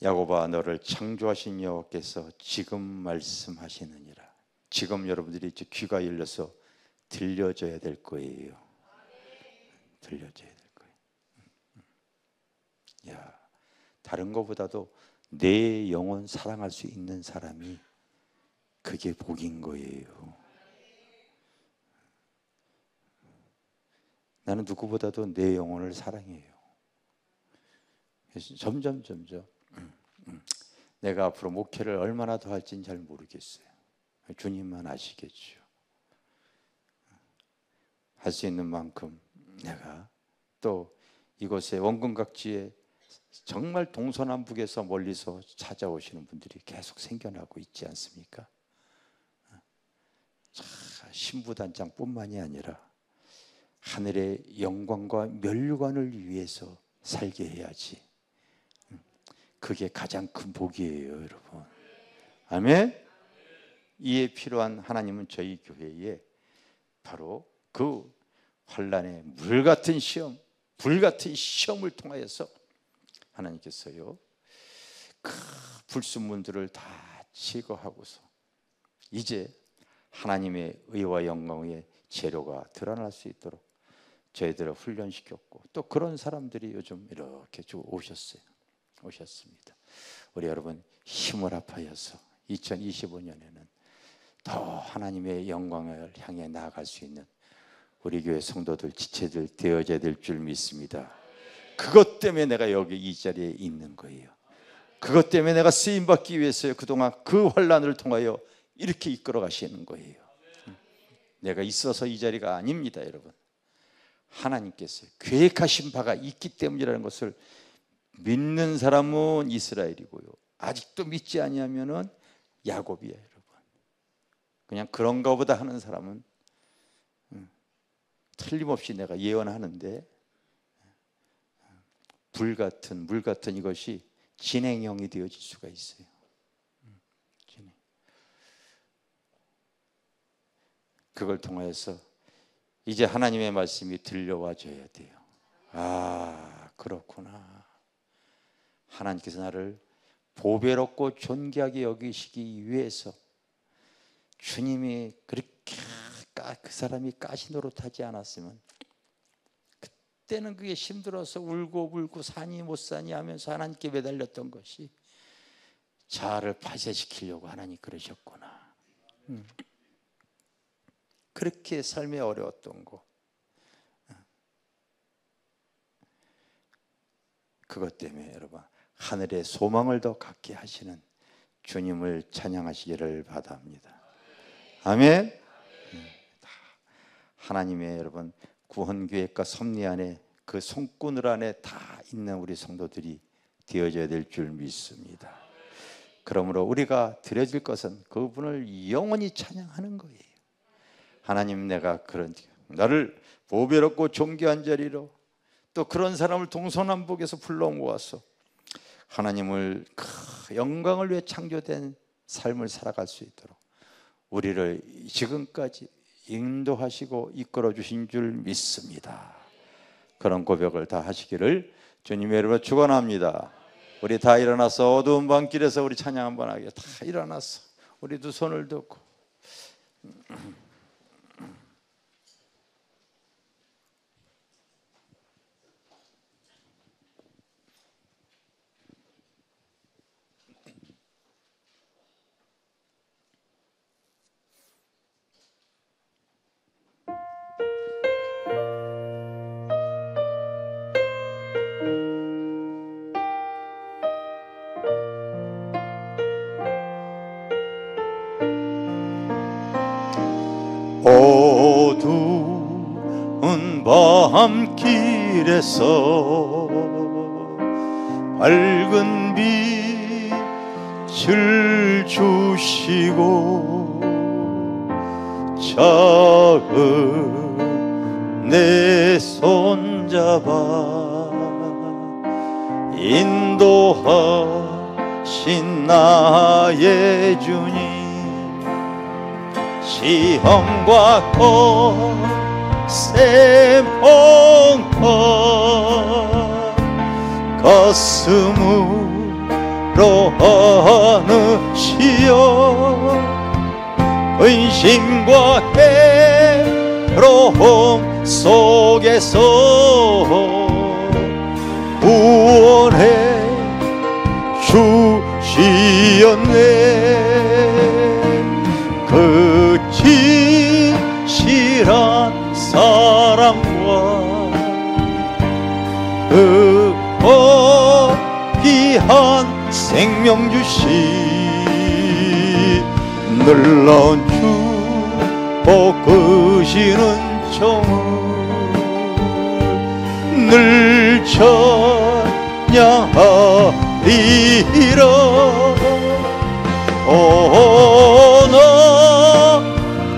야곱아, 너를 창조하신 여호와께서 지금 말씀하시느니라. 지금 여러분들이 이제 귀가 열려서 들려줘야 될 거예요. 들려줘야 될 거예요. 야, 다른 것보다도 내 영혼 사랑할 수 있는 사람이 그게 복인 거예요. 나는 누구보다도 내 영혼을 사랑해요. 그래서 점점 내가 앞으로 목회를 얼마나 더 할지는 잘 모르겠어요. 주님만 아시겠죠. 할 수 있는 만큼 내가 또 이곳에 원근각지에 정말 동서남북에서 멀리서 찾아오시는 분들이 계속 생겨나고 있지 않습니까? 신부단장뿐만이 아니라 하늘의 영광과 면류관을 위해서 살게 해야지. 그게 가장 큰 복이에요, 여러분. 아멘. 이에 필요한 하나님은 저희 교회에 바로 그 환난의 물 같은 시험, 불 같은 시험을 통하여서 하나님께서요 그 불순물들을 다 제거하고서 이제 하나님의 의와 영광의 재료가 드러날 수 있도록 저희들을 훈련시켰고, 또 그런 사람들이 요즘 이렇게 쭉 오셨습니다. 우리 여러분 힘을 합하여서 2025년에는 더 하나님의 영광을 향해 나아갈 수 있는 우리 교회 성도들, 지체들 되어져야 될 줄 믿습니다. 그것 때문에 내가 여기 이 자리에 있는 거예요. 그것 때문에 내가 쓰임받기 위해서 그동안 그 환난을 통하여 이렇게 이끌어 가시는 거예요. 내가 있어서 이 자리가 아닙니다, 여러분. 하나님께서 계획하신 바가 있기 때문이라는 것을 믿는 사람은 이스라엘이고요, 아직도 믿지 아니하면은 야곱이에요, 여러분. 그냥 그런가 보다 하는 사람은 틀림없이 내가 예언하는데 물 같은 이것이 진행형이 되어질 수가 있어요. 그걸 통해서 이제 하나님의 말씀이 들려와 줘야 돼요. 아, 그렇구나. 하나님께서 나를 보배롭고 존귀하게 여기시기 위해서 주님이 그렇게 그 사람이 가시 노릇하지 않았으면 그때는 그게 힘들어서 울고 불고 사니 못 사니 하면서 하나님께 매달렸던 것이 자아를 파쇄시키려고 하나님 그러셨구나. 그렇게 삶이 어려웠던 거, 그것 때문에 여러분 하늘의 소망을 더 갖게 하시는 주님을 찬양하시기를 바랍니다. 아멘. 하나님의 여러분 구원계획과 섭리 안에 그 손꾼을 안에 다 있는 우리 성도들이 되어져야 될 줄 믿습니다. 그러므로 우리가 드려질 것은 그분을 영원히 찬양하는 거예요. 하나님, 내가 그런 나를 보배롭고 존귀한 자리로 또 그런 사람을 동서남북에서 불러 모아서 하나님을 그 영광을 위해 창조된 삶을 살아갈 수 있도록 우리를 지금까지 인도하시고 이끌어 주신 줄 믿습니다. 그런 고백을 다 하시기를 주님의 이름으로 축원합니다. 우리 다 일어나서 어두운 밤길에서 우리 찬양 한번 하게. 다 일어나서 우리 두 손을 듣고 어두운 밤길에서 밝은 빛을 주시고 작은 내 손잡아 인도하신 나의 주님, 시험과 거센 풍파 가슴으로 안으시어 근심과 괴로움 속에서 구원해 주시었네. 그 진실한 사랑과 그 귀한 생명 주시 놀라운 축복 크시는 정을 늘 찬양하리라. 오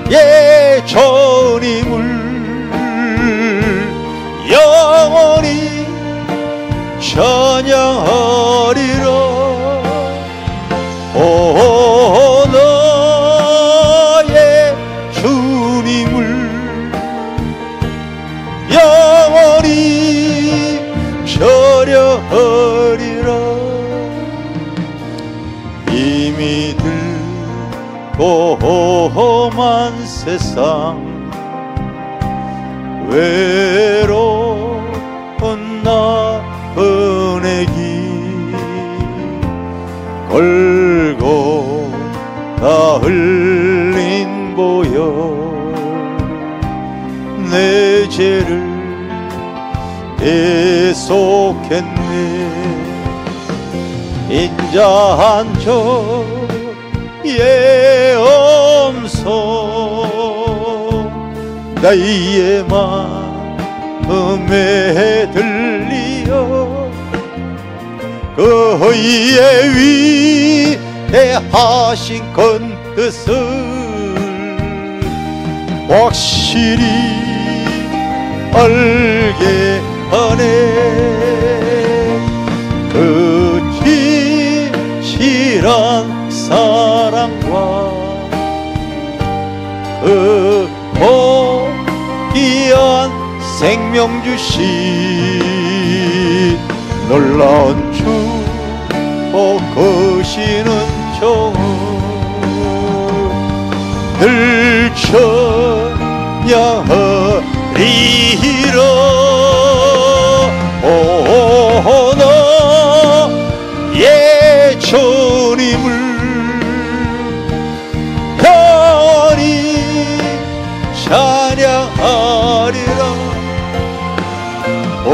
나의 주님을 영원히 찬양하리라. 오 나의 주님을 영원히 찬양하리라. 이미 들고 험한 세상 외로운 나그네 길 걸고 다 흘린 보혈 내 죄를 대속했네. 인자한 저의 음성 나의 마음에 들리어 그의 위대하신 큰 뜻을 확실히 알게 하네. 그 진실한 사랑과 그 귀한 생명 주신 놀라운 축복 크시는 정을 늘 찬양하리라. 오 나의 주님을 영원히 찬양하리라. 오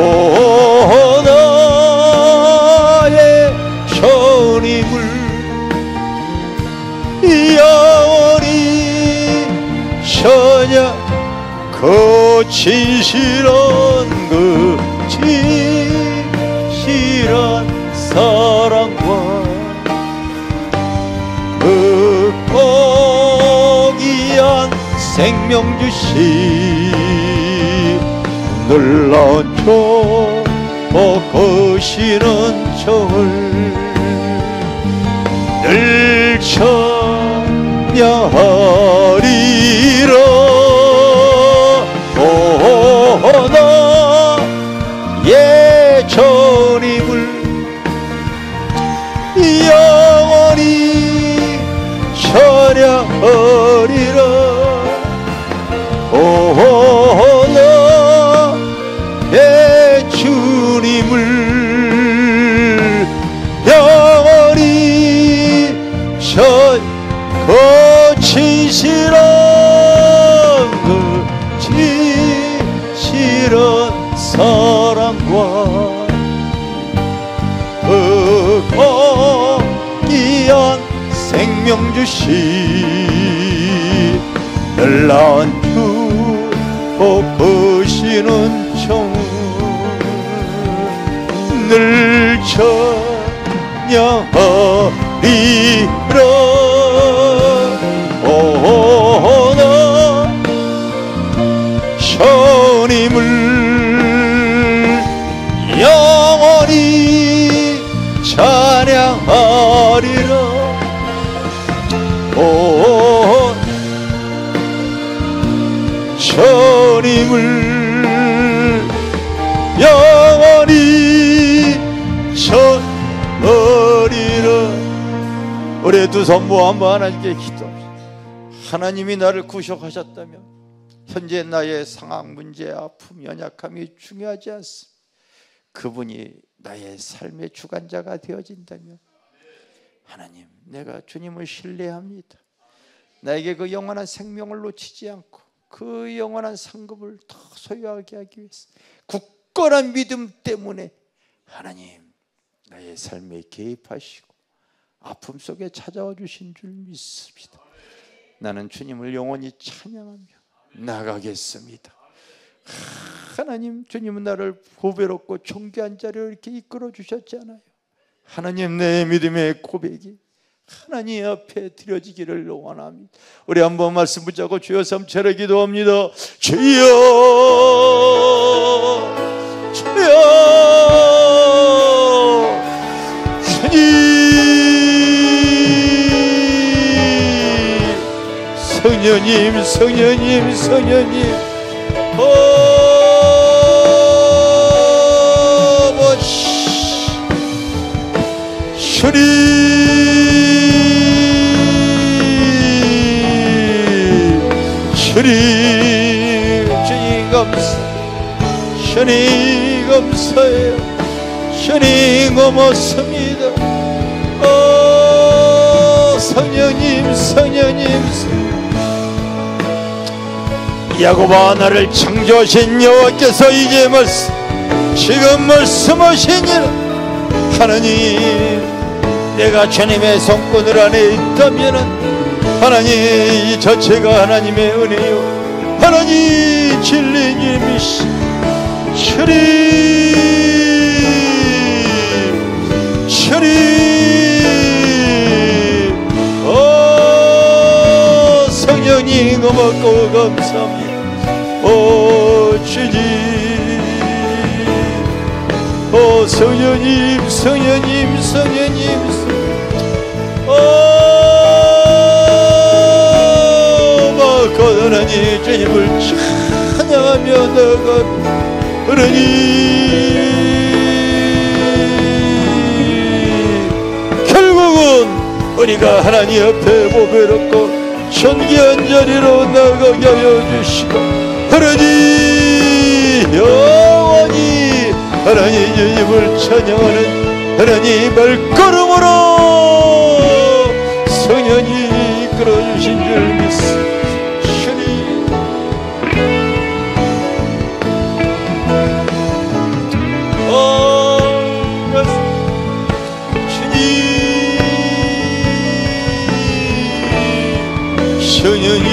나의 주님을 영원히 찬양. 그 진실한 그 진실한 사랑과 그 고귀한 생명 주시 놀라운 축복 크시는 정을 늘 찬양하리라. 오 나의 주님을 영원히 찬양하리라. 오 나의 주님을 영원히 그 진실한 그 진실한 사랑과 그 귀한 생명 주시 놀라운 축복 크시는 정 늘 찬양하리라. 오 내 두 손 모아 한번 하나님께 기도합시다. 하나님이 나를 구속하셨다면 현재 나의 상황, 문제, 아픔, 연약함이 중요하지 않습니다. 그분이 나의 삶의 주관자가 되어진다면 하나님, 내가 주님을 신뢰합니다. 나에게 그 영원한 생명을 놓치지 않고 그 영원한 상급을 더 소유하게 하기 위해서 굳건한 믿음 때문에 하나님 나의 삶에 개입하시고 아픔 속에 찾아와 주신 줄 믿습니다. 나는 주님을 영원히 찬양하며 나가겠습니다. 하나님, 주님은 나를 보배롭고 존귀한 자리로 이렇게 이끌어 주셨잖아요. 하나님, 내 믿음의 고백이 하나님 앞에 드려지기를 원합니다. 우리 한번 말씀 붙잡고 주여 삼체를 기도합니다. 주여, 주여, 주님, 성녀님, 성녀님, 성녀님, 주님, 주님 감사, 주님 감사해요. 주님 고맙습니다. 성령님, 성령님, 야곱아, 나를 창조하신 여호와께서 이제 지금 말씀하시니라. 하나님, 내가 주님의 손권을 안에 있다면은 하나님, 이 자체가 하나님의 은혜요, 하나님 진리님이시. 주님, 주님, 성령님 고맙고 감사합니다. 주님, 성령님, 성령님, 성령님, 하나님, 주님을 찬양하며 나아갑니다. 하나님, 결국은 우리가 하나님 앞에 보배롭고 존귀한 자리로 나가게 하여 주시고, 하나님 영원히 하나님 주님을 찬양하는 하나님 발걸음으로 성령이 이끌어주신 줄 믿습니다. 성령이,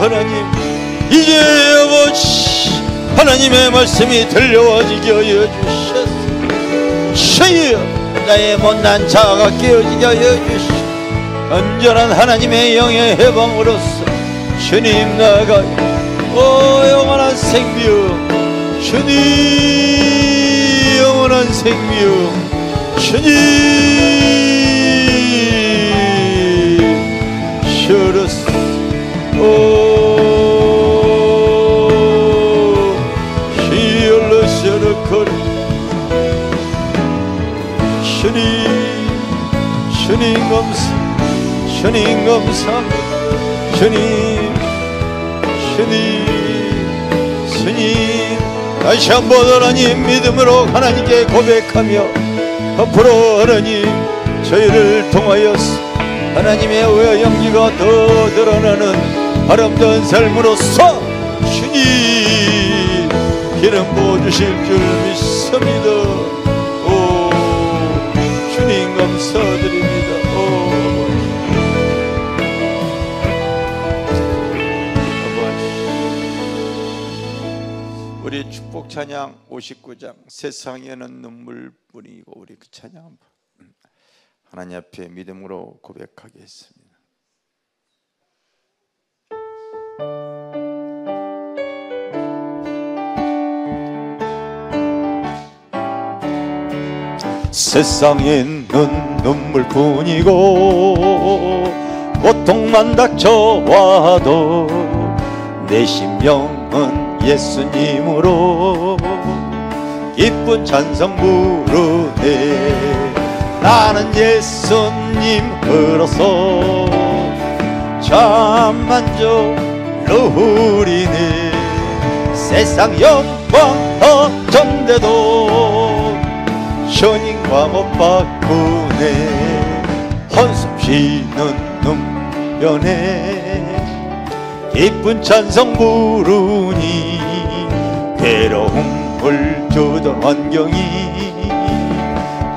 하나님, 이제 아버지 하나님의 말씀이 들려와지게 하여 주셨소. 주여, 나의 못난 자아가 깨어지게 하여 주시오. 온전한 하나님의 영의 해방으로서 주님 나아가요. 영원한 생명, 주님 영원한 생명, 주님 주로서 주님 감사, 주님 감사합니다. 주님, 주님, 다시 한번 하나님 믿음으로 하나님께 고백하며 앞으로 하나님 저희를 통하여서 하나님의 의의 영기가 더 드러나는 아름다운 삶으로서 주님 기름 부어주실 줄 믿습니다. 주님 감사드립니다. 우리 축복 찬양 59장 세상에는 눈물뿐이고 우리 그 찬양 한번 하나님 앞에 믿음으로 고백하겠습니다. 세상에는 눈물뿐이고 고통만 닥쳐와도 내 심령은 예수님으로 기쁜 찬송 부르네. 나는 예수님으로서 참 만족루리네. 세상 영광 어쩐데도 주님과 못 바꾸네. 한숨 쉬는 눈변에 기쁜 찬송 부르니 괴로움을 주던 환경이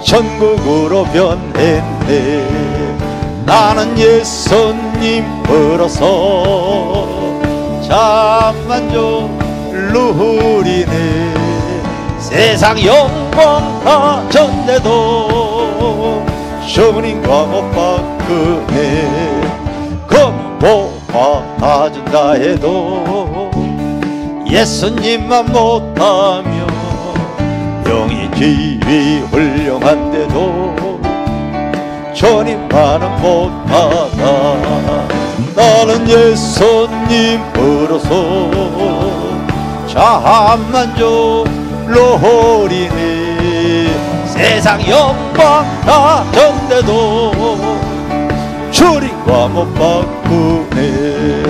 천국으로 변했네. 나는 예수님으로서 참 만족 누리네. 세상 영광 가전데도 주님과 못 바꾸네. 금보화 가진다 해도 예수님만 못하며 영이 지위 훌륭한데도 주님만은 못하다. 나는 예수님으로서 참 만족 노리네. 세상 영광 가전데도 주님과 못 바꾸네.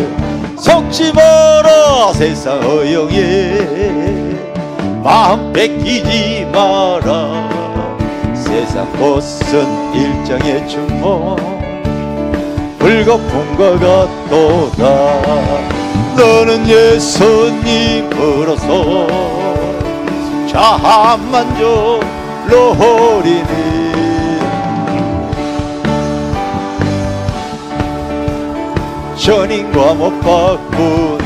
속지 마라 세상 허영에 마음 뺏기지 마라. 세상 꽃은 일장의 춘몽 불거품과 같도다. 너는 예수님으로서 참 만족 노리네. 주님과 못 바꾸네.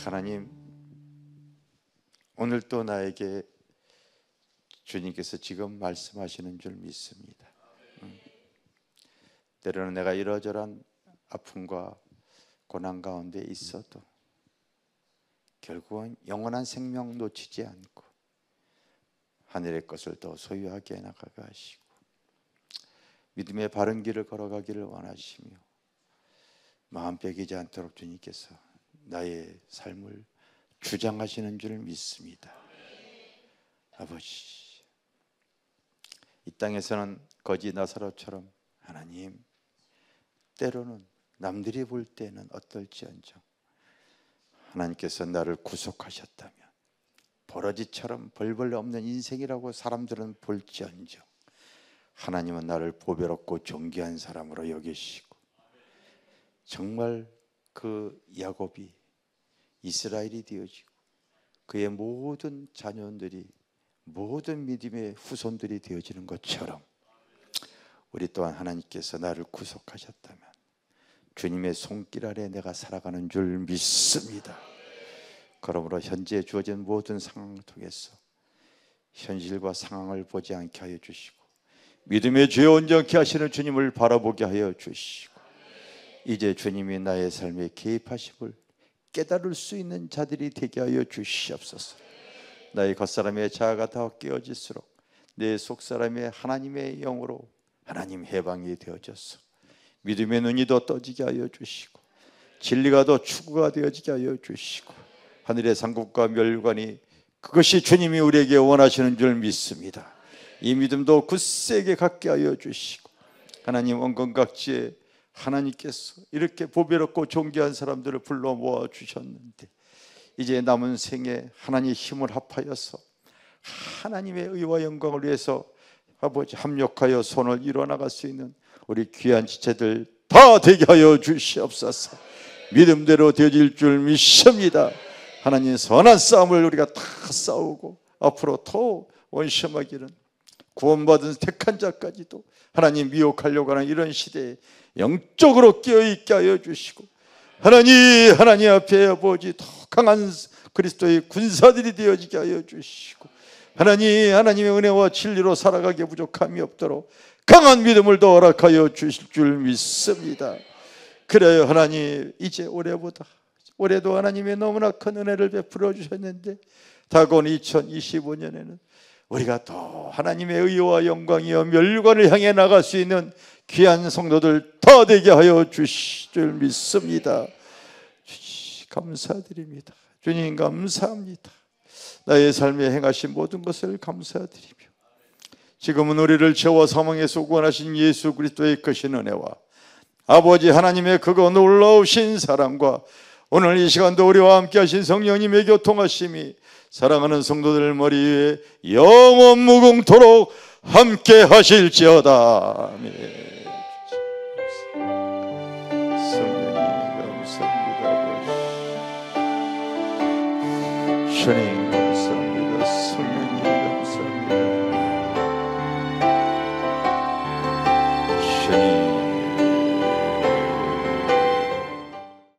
하나님, 오늘 또 나에게 주님께서 지금 말씀하시는 줄 믿습니다. 때로는 내가 이러저러한 아픔과 고난 가운데 있어도 결국은 영원한 생명 놓치지 않고 하늘의 것을 더 소유하게 나가게 하시고 믿음의 바른 길을 걸어가기를 원하시며 마음 빼기지 않도록 주님께서 나의 삶을 주장하시는 줄 믿습니다. 아버지, 이 땅에서는 거지 나사로처럼 하나님, 때로는 남들이 볼 때는 어떨지언정 하나님께서 나를 구속하셨다면 버러지처럼 벌벌 없는 인생이라고 사람들은 볼지언정 하나님은 나를 보배롭고 존귀한 사람으로 여기시고 정말 그 야곱이 이스라엘이 되어지고 그의 모든 자녀들이 모든 믿음의 후손들이 되어지는 것처럼 우리 또한 하나님께서 나를 구속하셨다면 주님의 손길 아래 내가 살아가는 줄 믿습니다. 그러므로 현재 주어진 모든 상황을 통해서 현실과 상황을 보지 않게 하여 주시고 믿음의 죄 온전케 하시는 주님을 바라보게 하여 주시고 이제 주님이 나의 삶에 개입하심을 깨달을 수 있는 자들이 되게 하여 주시옵소서. 나의 겉사람의 자아가 더 깨어질수록 내 속사람의 하나님의 영으로 하나님 해방이 되어져서 믿음의 눈이 더 떠지게 하여 주시고 진리가 더 추구가 되어지게 하여 주시고 하늘의 상급과 멸관이 그것이 주님이 우리에게 원하시는 줄 믿습니다. 이 믿음도 굳세게 갖게 하여 주시고 하나님 원건각지에 하나님께서 이렇게 보배롭고 존귀한 사람들을 불러 모아 주셨는데 이제 남은 생에 하나님의 힘을 합하여서 하나님의 의와 영광을 위해서 아버지 합력하여 손을 이뤄나갈 수 있는 우리 귀한 지체들 다 되게 하여 주시옵소서. 믿음대로 되어질 줄 믿습니다. 하나님 선한 싸움을 우리가 다 싸우고 앞으로 더 원심하기는 구원받은 택한 자까지도 하나님 미혹하려고 하는 이런 시대에 영적으로 깨어있게 하여 주시고 하나님 앞에 아버지 더 강한 그리스도의 군사들이 되어지게 하여 주시고, 하나님의 은혜와 진리로 살아가기에 부족함이 없도록 강한 믿음을 더 허락하여 주실 줄 믿습니다. 그래요 하나님, 이제 올해도 하나님의 너무나 큰 은혜를 베풀어 주셨는데 다가온 2025년에는 우리가 또 하나님의 의와 영광이여 멸관을 향해 나갈 수 있는 귀한 성도들 더 되게 하여 주실 줄 믿습니다. 감사드립니다. 주님 감사합니다. 나의 삶에 행하신 모든 것을 감사드리며, 지금은 우리를 죄와 사망에서 구원하신 예수 그리스도의 크신 은혜와 아버지 하나님의 그거 놀라우신 사랑과 오늘 이 시간도 우리와 함께 하신 성령님의 교통하심이 사랑하는 성도들 머리 위에 영원 무궁토록 함께 하실지어다. 아멘. 성령님 감사합니다. 주님